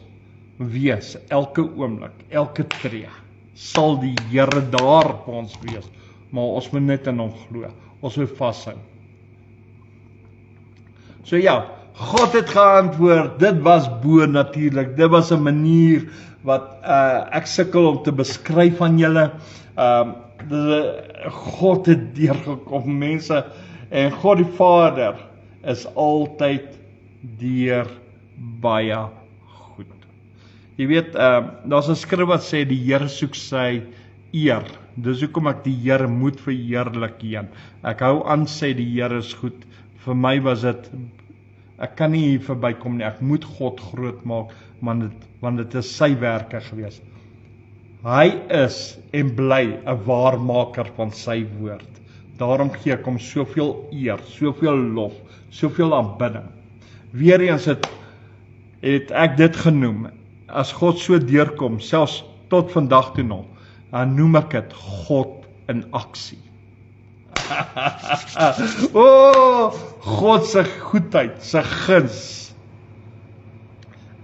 B: wees, elke oomblik, elke tree, sal die Here daar vir ons wees, maar ons moet net in hom glo, ons moet vashou. So ja, God het geantwoord, dit was bo natuurlik, dit was 'n manier wat ek sukkel om te beskryf aan julle. God het deurgekom, mense, en God die Vader is altyd deur baie goed. Jy weet, daar's 'n skrif wat sê die Here soek sy eer. Dis hoekom ek die Here moet verheerlik hier. Ek hou aan sê die Here is goed. Vir my was dit, ek kan nie hier verbykom nie, ek moet God groot maak, want dit is sy werke gewees. Hy is en bly 'n waarmaker van sy woord. Daarom gee ek hom soveel eer, soveel lof, soveel aanbidding. Weereens het ek dit genoem, as God so deurkom, selfs tot vandag toe nog, dan noem ek dit God in aksie. God se goedheid, sy guns.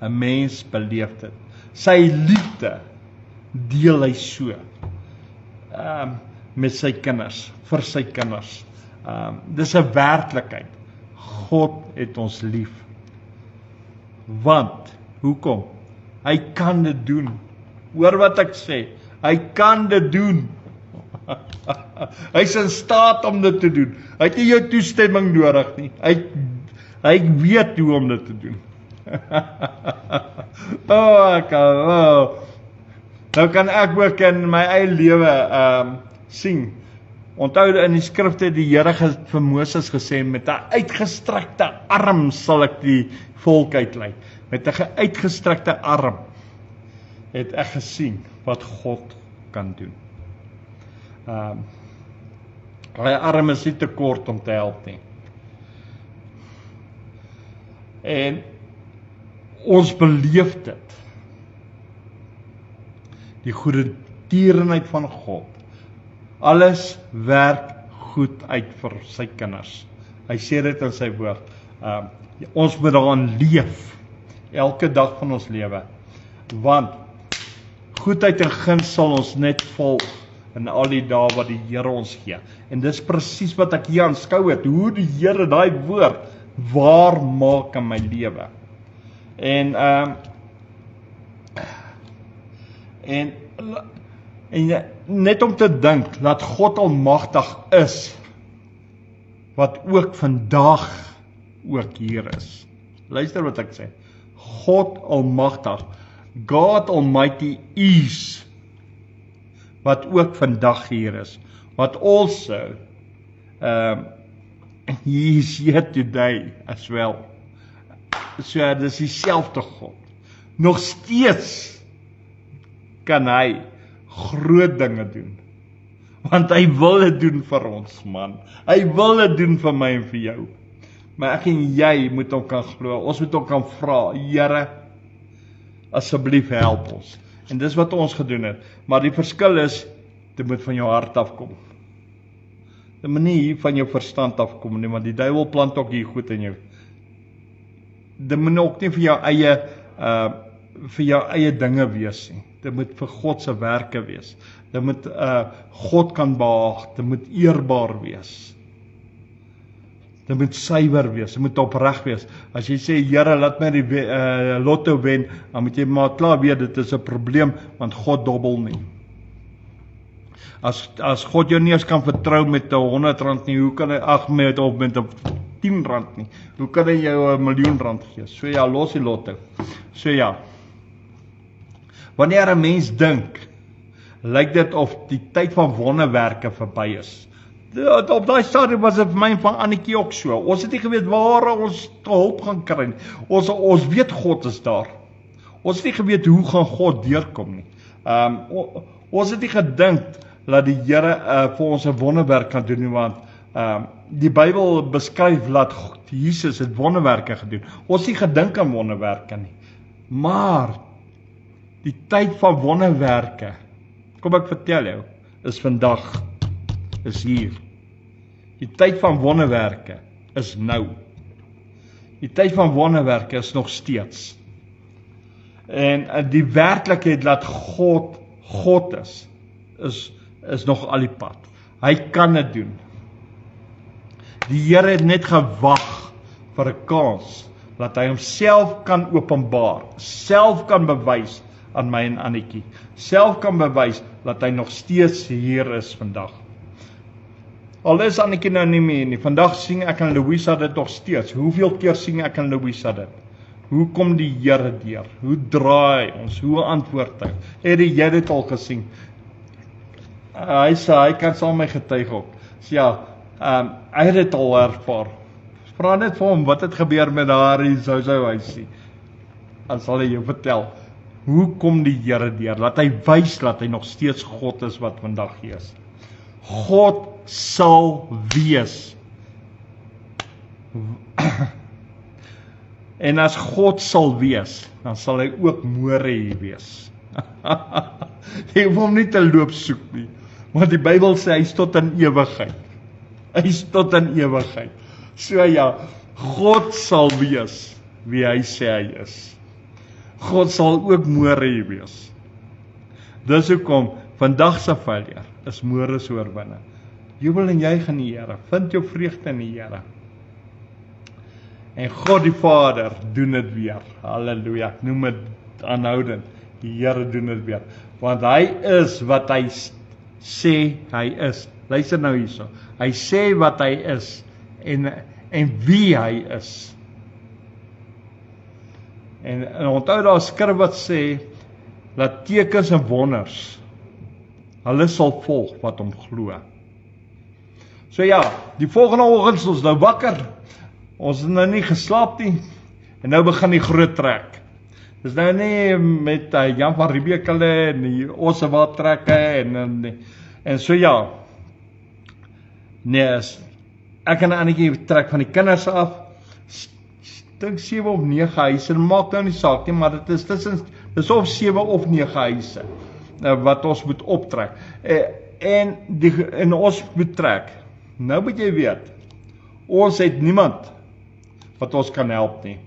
B: 'n Mens beleef dit. Sy liefde deel hy so met sy kinders, vir sy kinders. Dis 'n werklikheid. God het ons lief. Want, hoekom? Hy kan dit doen. Hoor wat ek sê, hy kan dit doen. Hy is in staat om dit te doen. Hy het nie jou toestemming nodig nie. Hy weet hoe om dit te doen. Nou kan ek ook in my eie lewe sien. Onthou in die skrifte die Here vir Moses gesê, met 'n uitgestrekte arm sal ek die volk uitlei. Met 'n uitgestrekte arm het ek gesien wat God kan doen. Hy arm is nie te kort om te help nie. En ons beleef dit. Die goedertierenheid van God. Alles werk goed uit vir sy kinders. Hy sê dit in sy woord. Ons moet daaraan leef. Elke dag van ons lewe. Want goedheid en guns sal ons net volg in al die dae wat die Here ons gee. En dis presies wat ek hier aanskou het, hoe die Here daai woord waar maak in my lewe. En net om te dink dat God almagtig is, wat ook vandag ook hier is. Luister wat ek sê. God almagtig, God Almighty is, wat ook vandag hier is, what also he is here today as well. So dis dieselfde God. Nog steeds kan hy groot dinge doen. Want hy wil dit doen vir ons, man. Hy wil dit doen vir my en vir jou. Maar ek en jy moet hom kan glo. Ons moet hom kan vra, Here, asseblief help ons. En dis wat ons gedoen het. Maar die verskil is, dit moet van jou hart afkom. Dit moet nie hier van jou verstand afkom nie, want die duiwel plant ook hier goed in jou. Dit moet ook nie vir jou eie dinge wees nie. Dit moet vir God se werke wees. Dit moet God kan behaag, dit moet eerbaar wees. Dit moet suiwer wees, dit moet opreg wees. As jy sê, Here, laat my die lotto wen, dan moet jy maar klaar weet, dit is 'n probleem, want God dobbel nie. As God jou nie eens kan vertrou met R100 nie, hoe kan hy, met 'n R10 nie, hoe kan hy jou R1.000.000 gee? So ja, los die lotto. So ja, wanneer 'n mens dink lyk dit of die tyd van wonderwerke verby is. Op daai stadium was dit vir my en van Annetjie ook so. Ons het nie geweet waar ons hulp gaan kry nie. Ons weet God is daar. Ons het nie geweet hoe gaan God deurkom nie. Ons het nie gedink dat die Here vir ons 'n wonderwerk kan doen nie, want die Bybel beskryf dat Jesus het wonderwerke gedoen. Ons het nie gedink aan wonderwerke nie. Maar die tyd van wonderwerke, kom ek vertel jou, is vandag, is hier. Die tyd van wonderwerke is nou. Die tyd van wonderwerke is nog steeds. En die werklikheid dat God is nog al die pad. Hy kan dit doen. Die Here het net gewag vir 'n kans dat hy homself kan openbaar, self kan bewys aan my en Annetjie, self kan bewys dat hy nog steeds hier is vandag. Al is Annetjie nou nie meer nie, vandag sing ek en Louisa dit nog steeds. Hoeveel keer sing ek en Louisa dit? Hoe kom die Here deur? Hoe draai ons? Hoe antwoord hy? Eddie, jy het dit al gesing. Hy sê, hy kan saam my getuig ook. So ja, hy het dit al ervaar. Vra net vir hom, wat het gebeur met daardie sou hy sê. Dan sal hy jou vertel, hoe kom die Here deur? Laat hy wys dat hy nog steeds God is wat vandag hier is. God sal wees. En as God sal wees, dan sal hy ook môre hier wees. Jy hoef hom nie te loop soek nie, want die Bybel sê hy is tot in ewigheid. Hy is tot in ewigheid. So ja, God sal wees wie hy sê hy is. God sal ook môre hier wees. Dis hoekom vandag se failure is môre se oorwinning. Jubel en juig in die Here, vind jou vreugde in die Here. En God die Vader doen dit weer. Halleluja. Ek noem dit aanhoudend. Die Here doen dit weer. Want hy is wat hy sê hy is. Luister nou hierso. Hy sê wat hy is en wie hy is. En onthou daar skrif wat sê dat tekens en wonders hulle sal volg wat hom glo. So ja, die volgende oggend is ons nou wakker. Ons het nou nie geslaap nie. En nou begin die groot trek. Dis nou nie met Jan van Riebeeck en die Ossewaard trekke en so ja. Nee, ek en Annetjie trek van die kinders af. Dink 7 of 9 huise. Dit maak nou nie saak nie, maar dit is of 7 of 9 huise wat ons moet optrek. En ons moet trek. Nou moet jy weet, ons het niemand wat ons kan help nie.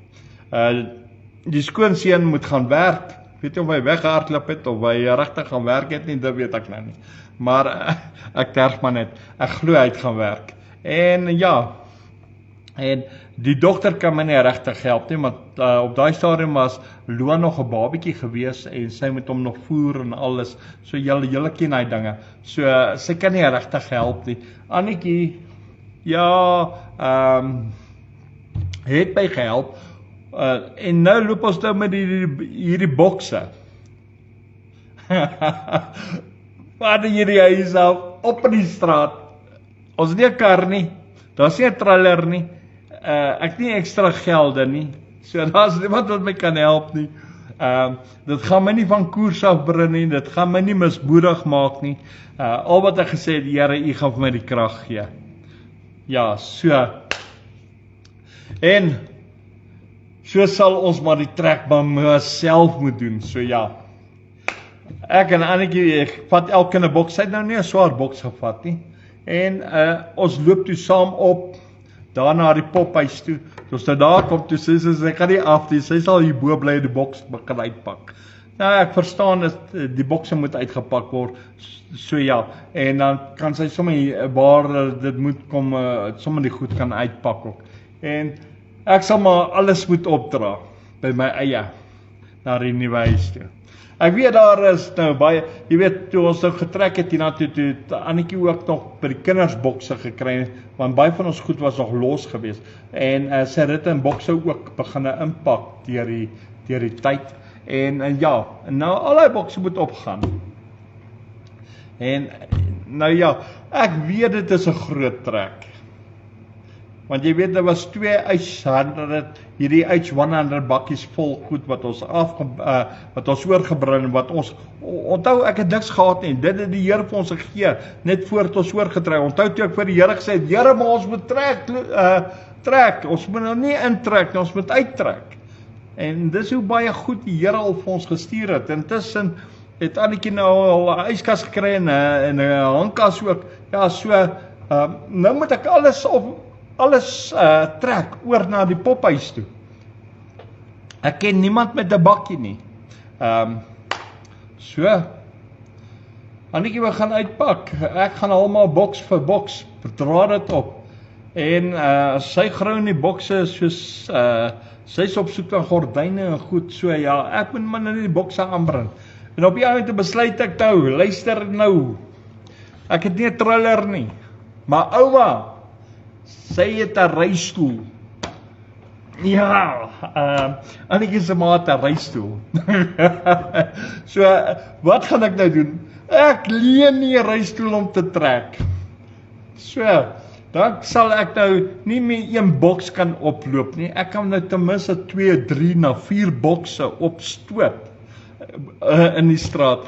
B: Die skoonseun moet gaan werk. Weet jy of hy weggehardloop het of hy regtig gaan werk het nie, dit weet ek nou nie. Maar ek terg maar net. Ek glo hy het gaan werk. En ja, en die dokter kan my nie regtig help nie, want op daai stadium was Loan nog 'n babietjie gewees en sy moet hom nog voer en alles. So julle ken hy dinge. So sy kan nie regtig help nie. Annetjie, ja, het my gehelp. En nou loop ons nou met hierdie bokse. Wat hierdie huis op in die straat. Ons het nie 'n kar nie. Daar's nie 'n trailer nie. Ek het nie ekstra gelde nie. So daar's niemand wat my kan help nie. Dit gaan my nie van koers afbring nie. Dit gaan my nie mismoedig maak nie. Al wat ek gesê het, Here, U gaan vir my die krag gee. Ja, so. En so sal ons maar die trek by myself moet doen. So ja. Ek en Annetjie, ek vat elke 'n boks. Sy het nou nie 'n swaar boks gevat nie. En ons loop toe saam op daar na die pophuis toe. Toe ons daar kom, toe sê sy gaan nie af nie. Sy sal hier bo bly die boks begin uitpak. Nou ek verstaan dat die bokse moet uitgepak word. So ja, en dan kan sy sommer waar dit moet kom sommer die goed kan uitpak ook. En ek sal maar alles moet opdra by my eie na die nuwe huis toe. Ek weet daar is nou baie, jy weet, toe ons nou getrek het hiernatoe, toe Annetjie ook nog by die kindersbokse gekry, want baie van ons goed was nog los geweest. En sy het in bokse ook begin inpak deur die tyd. En ja, nou al die bokse moet opgaan. En nou ja, ek weet dit is 'n groot trek. Want jy weet, daar was 2 hierdie H100 bakkies vol goed wat ons wat ons oorgebring, wat ons, onthou ek het niks gehad nie, dit het die Here vir ons gegee, net voordat ons oorgetrek, onthou toe ek vir die Here gesê het, Here, maar ons moet trek, ons moet nou nie intrek nie, ons moet uittrek. En dis hoe baie goed die Here al vir ons gestuur het. Intussen het Annetjie nou al 'n yskas gekry en 'n handkas ook. Ja, so nou moet ek alles trek oor na die pophuis toe. Ek ken niemand met 'n bakkie nie. So Annetjie, we gaan uitpak. Ek gaan almal boks vir boks, dra dit op. En sy grou in die bokse soos sy's op soek na gordyne en goed, so ja, ek moet maar net die bokse aanbring. En op die einde besluit ek nou, luister nou, ek het nie 'n troller nie, maar ouma, sy het 'n reistool. Ja, Annetjie se ma het 'n reistool. So, wat gaan ek nou doen? Ek leen nie 'n reistool om te trek. So, dan sal ek nou nie meer 1 boks kan oploop nie. Ek kan nou ten minste 2, 3 na 4 bokse opstoot in die straat.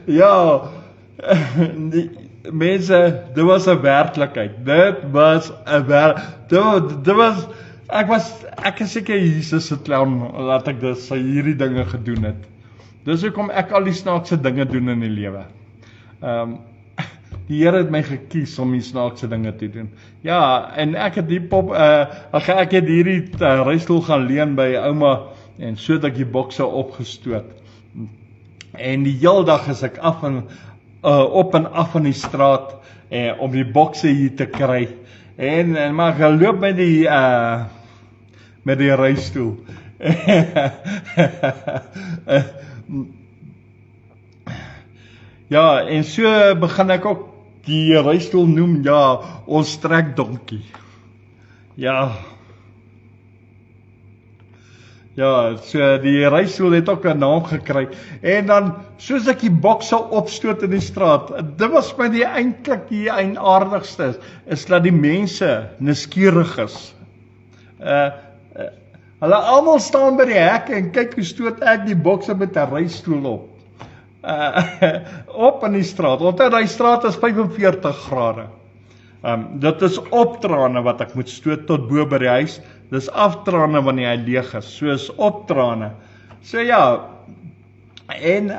B: Ja, mense, dit was 'n werklikheid. Dit was 'n ek is seker Jesus se clown laat ek hierdie dinge gedoen het. Dis hoekom ek al die snaakse dinge doen in die lewe. Die Here het my gekies om die snaakse dinge te doen. Ja, en ek het ek het hierdie reistool gaan leen by ouma en so dat ek die bokse opgestoot. En die hele dag is ek op en af van die straat om die bokse hier te kry. En maar geloop met die reistool. Ja, en so begin ek ook die reistool noem, ja, ons trekdonkie. Ja. Ja, so die reistool het ook 'n naam gekry. En dan, soos ek die bokse opstoot in die straat, dit was my eintlik die eienaardigste, is dat die mense nuuskierig is. Hulle almal staan by die hek en kyk hoe stoot ek die bokse met 'n reistool op. Op in die straat. Onthou, die straat is 45 grade. Dit is optrane wat ek moet stoot tot bo by die huis. Dis aftrane wanneer hy leeg is. So is optrane. So ja, en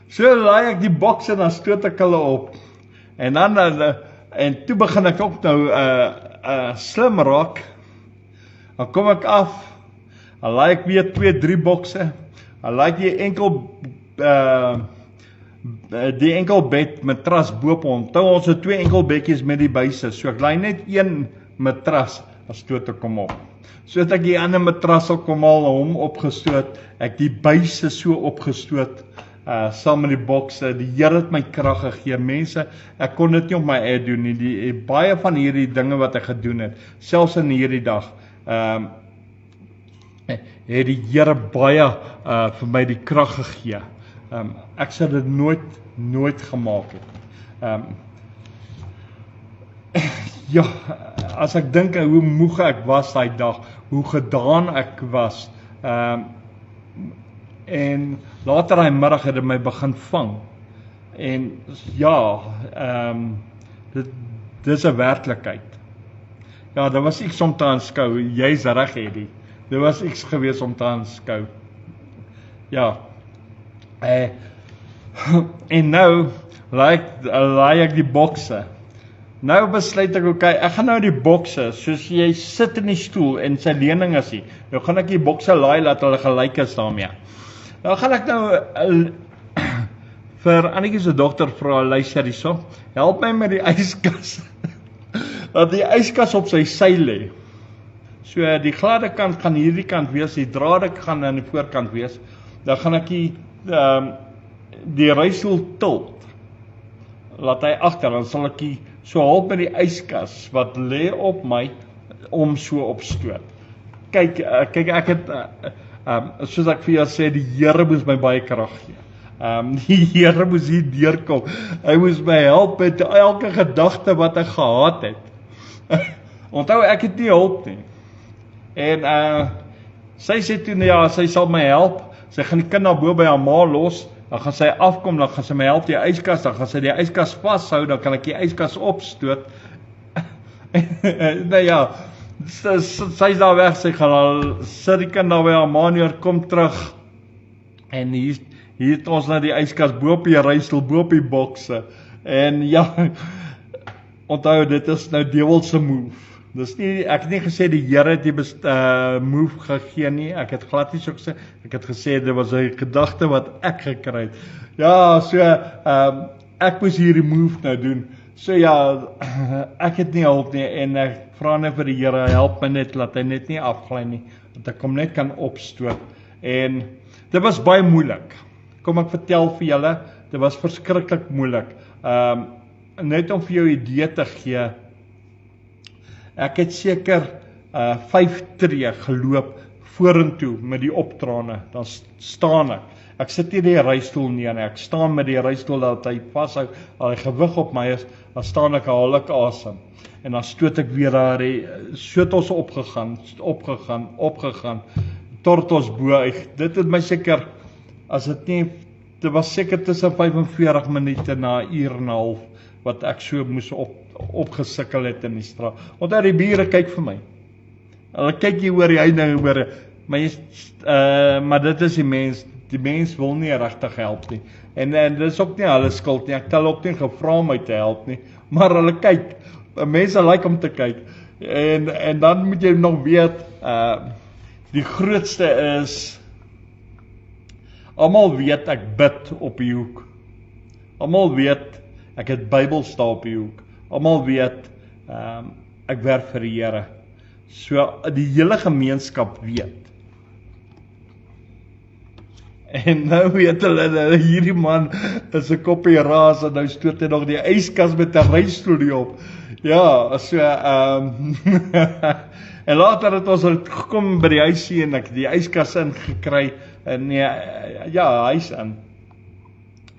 B: so laai ek die bokse en dan stoot ek hulle op. En dan en toe begin ek ook nou slim raak. Dan kom ek af. Dan laai ek weer 2, 3 bokse. Dan laai ek die enkel bed matras boop. Onthou, ons het 2 enkel bedjies met die buise. So ek laai net 1 matras as stoot ek kom op. So het ek die ander matras al kom al hom opgestoot. Ek die buise so opgestoot. Saam met die bokse. Die Here het my krag gegee. Mense, ek kon dit nie op my eie doen nie. Baie van hierdie dinge wat ek gedoen het, selfs in hierdie dag, het die Here baie vir my die krag gegee. Ek sou dit nooit gemaak het. Ja, as ek dink hoe moeg ek was daai dag, hoe gedaan ek was, en later daai middag het dit my begin vang. En ja, dit is 'n werklikheid. Ja, dit was iets om te aanskou. Jy's reg, Eddie. Dit was iets gewees om te aanskou. Ja. En nou laai ek die bokse. Nou besluit ek, okay, ek gaan nou die bokse, soos jy sit in die stoel en sy lening is hier. Nou gaan ek die bokse laai, laat hulle gelyk is daarmee. Nou gaan ek nou vir Annetjie se dogter vra, luister hierso, help my met die yskas. Dat die yskas op sy sy lê. So die gladde kant gaan hierdie kant wees, die drade gaan aan die voorkant wees. Dan gaan ek die reistool tilt. Laat hy agter, dan sal ek so half met die yskas wat lê op my om so opstoot. Kyk, ek het soos ek vir jou sê, die Here moes my baie krag gee. Die Here moes hier deurkom. Hy moes my help met elke gedagte wat ek gehad het. Onthou, ek het nie hulp nie. En sy sê toe, ja, sy sal my help. Sy gaan die kind na bo by haar ma los. Dan gaan sy afkom, dan gaan sy my help die yskas, dan gaan sy die yskas vashou, dan kan ek die yskas opstoot. Nou ja, sy is daar weg, sy gaan al sit die kind daar by haar ma neer, kom terug. En hier het ons nou die yskas bo op die rysel, bo op die bokse. En ja, onthou, dit is nou duiwelse move. Dis nie, ek het nie gesê die Here het die move gegee nie, ek het glad nie so gesê, ek het gesê dit was 'n gedagte wat ek gekry het. Ja, so, ek moes hierdie move nou doen. So ja, ek het nie hulp nie, en ek vra net vir die Here, help my net, laat hy net nie afgly nie, dat ek hom net kan opstoot. En dit was baie moeilik. Kom ek vertel vir julle, dit was verskriklik moeilik. Net om vir jou idee te gee, ek het seker 5 tree geloop vorentoe met die optrane, dan staan ek. Ek sit nie die reistool neer nie, ek staan met die reistool dat hy vashou, al die gewig op my is, dan staan ek, haal ek asem. En dan stoot ek weer daar, so het ons opgegaan, tot ons bo. Dit het my seker, as dit nie, dit was seker tussen 45 minute na 1 uur en 'n half, wat ek so moes opgesikkel het in die straat. Want die bure kyk vir my. Hulle kyk hier oor die heining, maar dit is die mens wil nie regtig help nie. En dit is ook nie hulle skuld nie, ek tel ook nie gevra om my te help nie, maar hulle kyk, mense like om te kyk, en dan moet jy nog weet, die grootste is, almal weet ek bid op die hoek, almal weet ek het Bybel staan op die hoek, almal weet ek werk vir die Here, so die hele gemeenskap weet. En nou weet hulle, hierdie man is 'n koppie raas, en nou stoot hy nog die yskas met 'n reistoel op. Ja, so, en later het ons gekom by die huisie, en ek die yskas ingekry, en ja, huis in.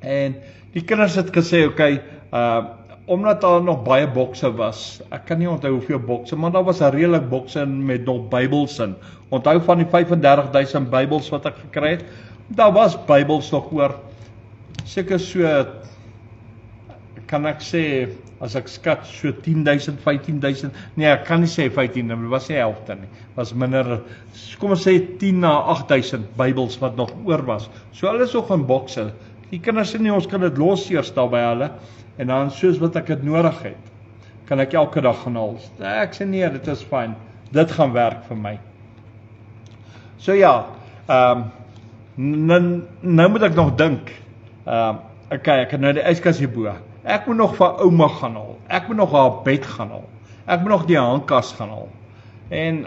B: En die kinders het gesê, okay, omdat daar nog baie bokse was, ek kan nie onthou hoeveel bokse, maar daar was 'n redelik bokse met nog Bybels in. Onthou van die 35,000 Bybels wat ek gekry het, daar was Bybels nog oor, seker so, kan ek sê, as ek skat, so 10,000, 15,000, nee, ek kan nie sê 15, dit was nie helfte nie, was minder, kom ons sê 10 na 8,000 Bybels wat nog oor was, so hulle is nog in bokse, die kinders sê nie, ons kan dit los eers daar by hulle, en dan soos wat ek het nodig het, kan ek elke dag gaan haal. Ek sê nee, dit is fyn, dit gaan werk vir my. So ja, nou moet ek nog dink, okay, ek het nou die yskas hierbo, ek moet nog vir ouma gaan haal, ek moet nog haar bed gaan haal, ek moet nog die handkas gaan haal, en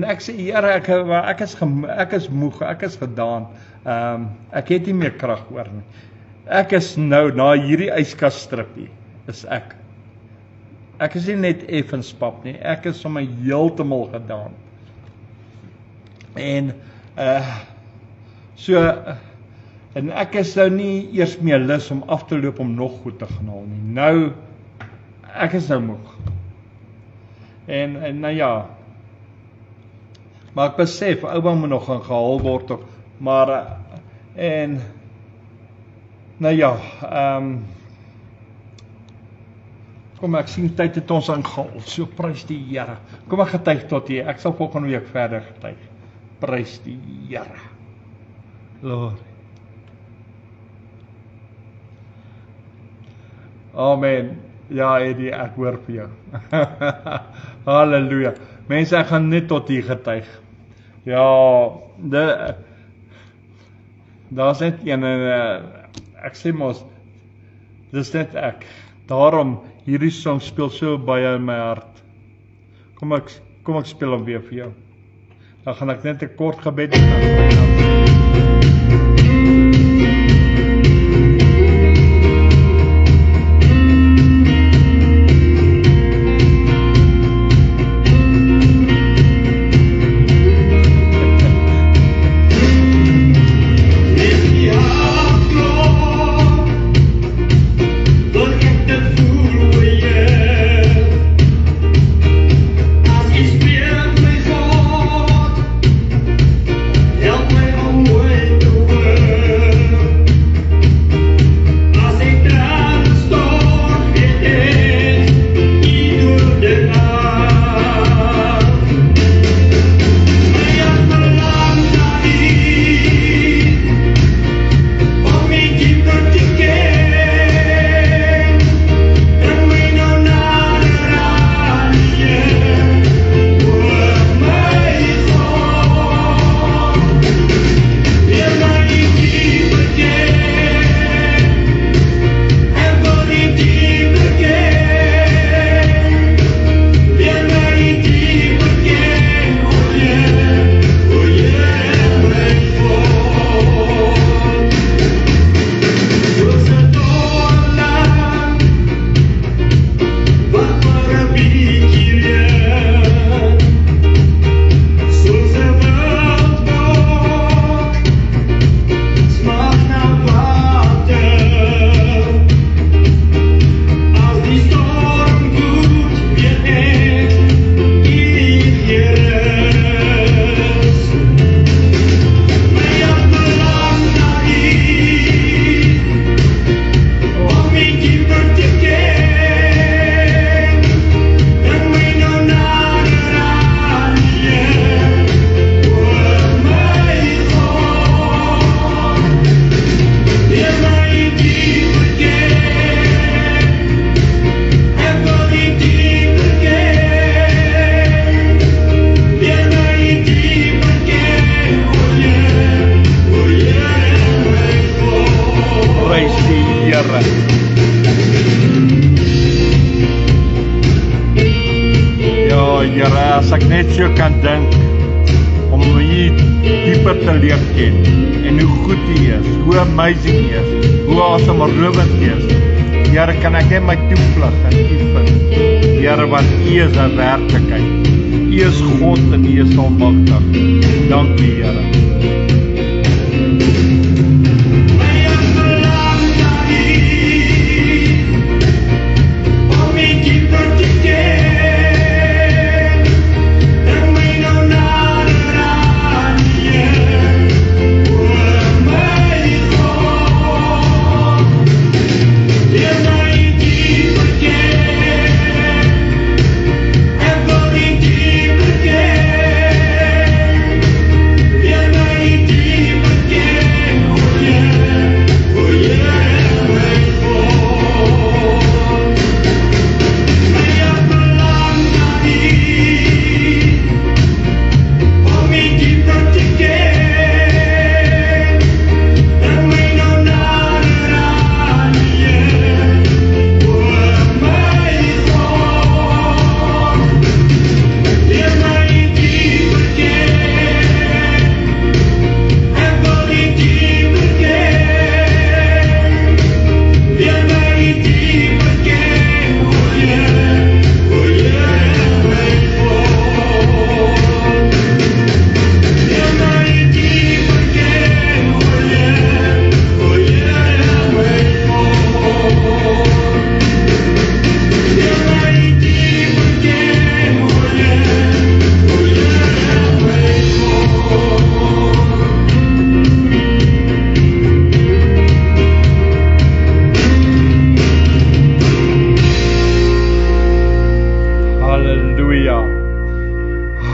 B: ek sê, Here, ek is moeg, ek is gedaan, ek het nie meer krag oor nie, ek is nou, na hierdie yskas-strippie, is ek is nie net effens pap nie, ek is sommer heeltemal gedaan, en, so, en ek is nou nie eers meer lus om af te loop om nog goed te gaan haal nie, nou, ek is nou moeg, en nou ja, maar ek besef, ouma moet nog gaan gehaal word, maar, en, nou ja, kom ek sien tyd het ons ingehaal, so prys die Here, kom ek getuig tot hier, ek sal volgende week verder getuig, prys die Here, Lord, amen, ja Eddie, ek hoor vir jou, halleluja, mense, ek gaan net tot hier getuig, ja, daar is net een, ek sê mos, dis net ek, daarom, hierdie song speel so baie in my hart, kom ek speel hom weer vir jou, dan gaan ek net 'n kort gebed doen,
A: If you have
B: Here, as ek net so kan dink om U dieper te leer ken en hoe goed U is, hoe amazing U is, hoe asemrowend U is. Here, kan ek net my toevlug in U vind. Here, want U is 'n werklikheid. U is God en U is almagtig. Dankie, Here.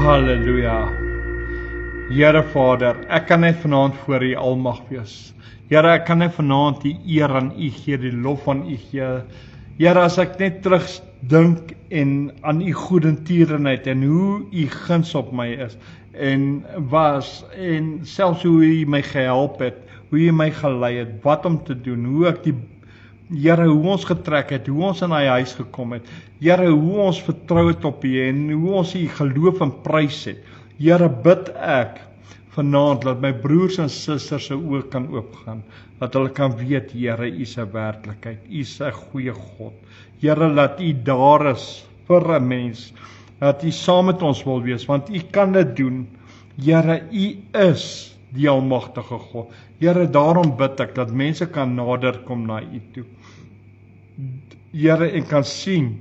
B: Halleluja. Here Vader, ek kan net vanaand voor U almag wees. Here, ek kan net vanaand die eer aan U gee, die lof aan U gee. Here, as ek net terugdink en aan U goedertierenheid en hoe U guns op my is en was en selfs hoe U my gehelp het, hoe U my gelei het, wat om te doen, hoe ek die Here, hoe ons getrek het, hoe ons in hy huis gekom het, Here, hoe ons vertrou het op U en hoe ons U geloof en prys het. Here, bid ek vanaand dat my broers en susters se oë kan oopgaan, dat hulle kan weet, Here, U is 'n werklikheid, U is 'n goeie God. Here, laat U daar is vir 'n mens, dat U saam met ons wil wees, want U kan dit doen. Here, U is die almagtige God. Here, daarom bid ek dat mense kan nader kom na U toe. Here, en kan sien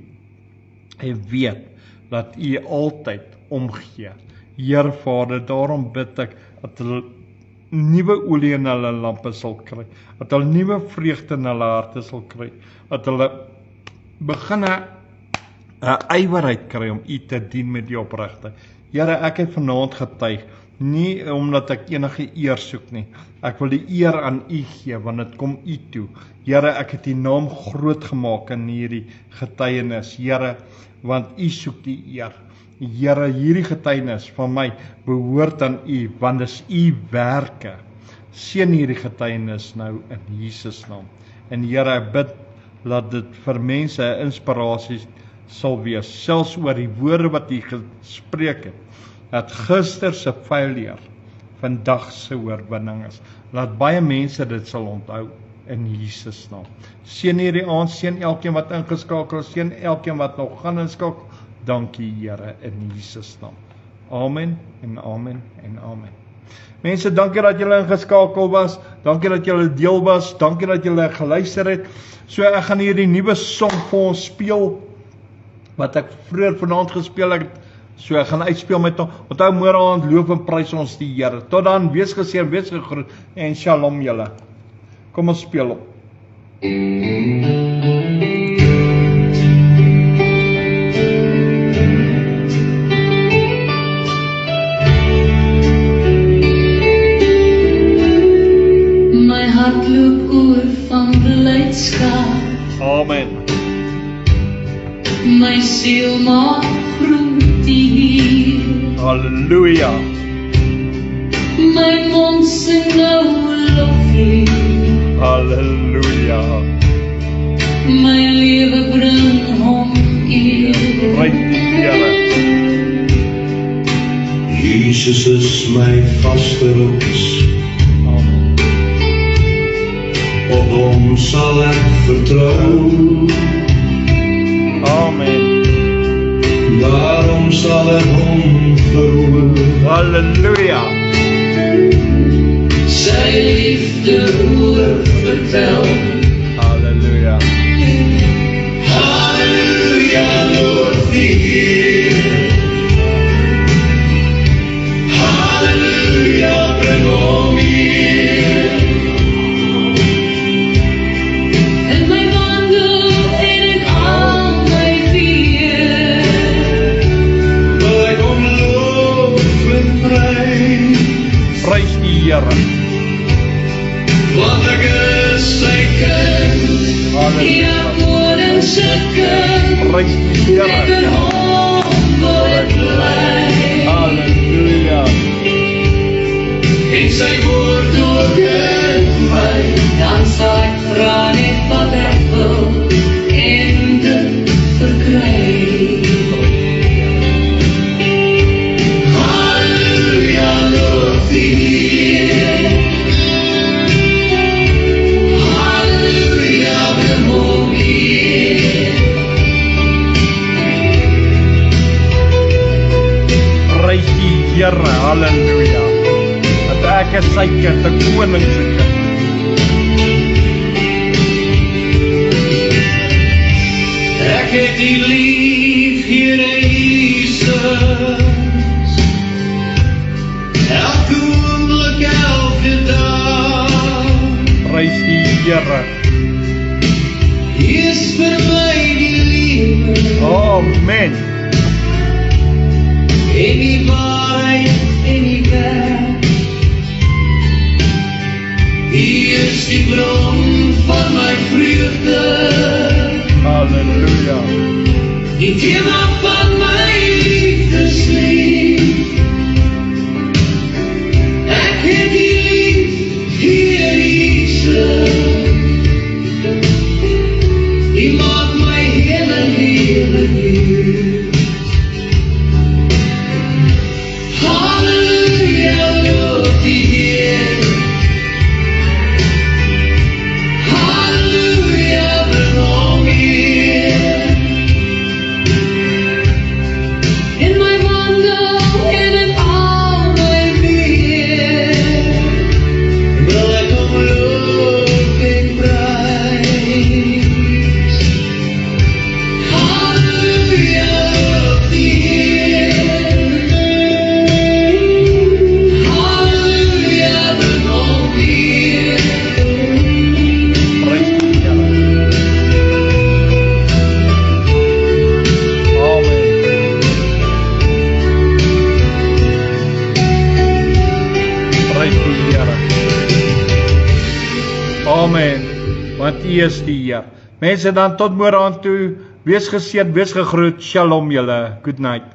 B: en weet dat U altyd omgee. Here Vader, daarom bid ek dat hulle nuwe olie in hulle lampe sal kry, dat hulle nuwe vreugde in hulle harte sal kry, dat hulle begin 'n ywerheid kry om U te dien met die opregtheid. Here, ek het vanaand getuig, nie omdat ek enige eer soek nie. Ek wil die eer aan U gee, want dit kom U toe. Here, ek het U naam groot gemaak in hierdie getuienis, Here, want U soek die eer. Here, hierdie getuienis van my behoort aan U, want dis U werke. Seën hierdie getuienis nou in Jesus naam. En Here, ek bid dat dit vir mense 'n inspirasie sal wees, selfs oor die woorde wat U gespreek het, dat gister se failure vandag se oorwinning is. Laat baie mense dit sal onthou in Jesus naam. Seën hierdie aand, seën elkeen wat ingeskakel is, seën elkeen wat nog gaan inskakel. Dankie Here in Jesus naam. Amen en amen en amen. Mense, dankie dat julle ingeskakel was. Dankie dat julle deel was. Dankie dat julle geluister het. So ek gaan hierdie nuwe song vir ons speel wat ek vroeër vanaand gespeel het. So ek gaan uitspeel met hom. Onthou môre aand loof en prys ons die Here. Tot dan, wees geseën, wees gegroet en shalom julle. Kom ons speel op.
C: My hart loop oor van blydskap.
B: Amen.
C: My siel maak groet die Heer.
B: Halleluja.
C: My mond sing nou 'n loflied.
B: Halleluja.
C: My lewe bring hom eer.
B: Prys die Here.
A: Jesus is my vaste rots,
B: Amen.
A: op hom sal ek vertrou.
B: Amen.
A: Daarom sal ek hom verhoor.
B: Halleluja.
C: Sy liefde hoor vertel.
B: Halleluja.
A: Halleluja, loof die Heer. Halleluja, bring hom hier.
C: In my wandel en in al my weer.
A: Wil ek hom loof en prys,
B: Prys die Here.
A: want ek is sy kind.
B: Halleluja.
C: Ja, koning se kind.
B: Prys die
C: Ek
B: Here.
C: in hom wil ek bly.
B: Halleluja.
A: En sy woord ook in my.
C: Dan sal ek vra net wat ek wil en dit verkry.
A: Halleluja, loof die Heer. Halleluja, bring hom hier.
B: Prys die Here. Halleluja. Dat ek is sy kind, 'n koning se kind.
A: Ek het U lief, Here Jesus. Elke oomblik, elke dag.
B: Prys die Here.
A: U is vir my die liefde
B: Amen.
A: en die waarheid en die weg. U is die bron van my vreugde,
B: Halleluja.
A: die tema van my liefdeslied. Ek het U lief, Here Jesus. U maak my hele lewe nuut. Halleluja, loof die Heer. Halleluja, bring hom hier.
C: In my wandel en in al my weer.
A: Wil ek hom loof en prys. Halleluja, loof die Heer. Halleluja, bring hom hier.
B: Prys die Here. Amen. Prys die Here. Amen. Want U is die Heer. Mense, dan tot môre aan toe. Wees geseën, wees gegroet. Shalom julle. Good night.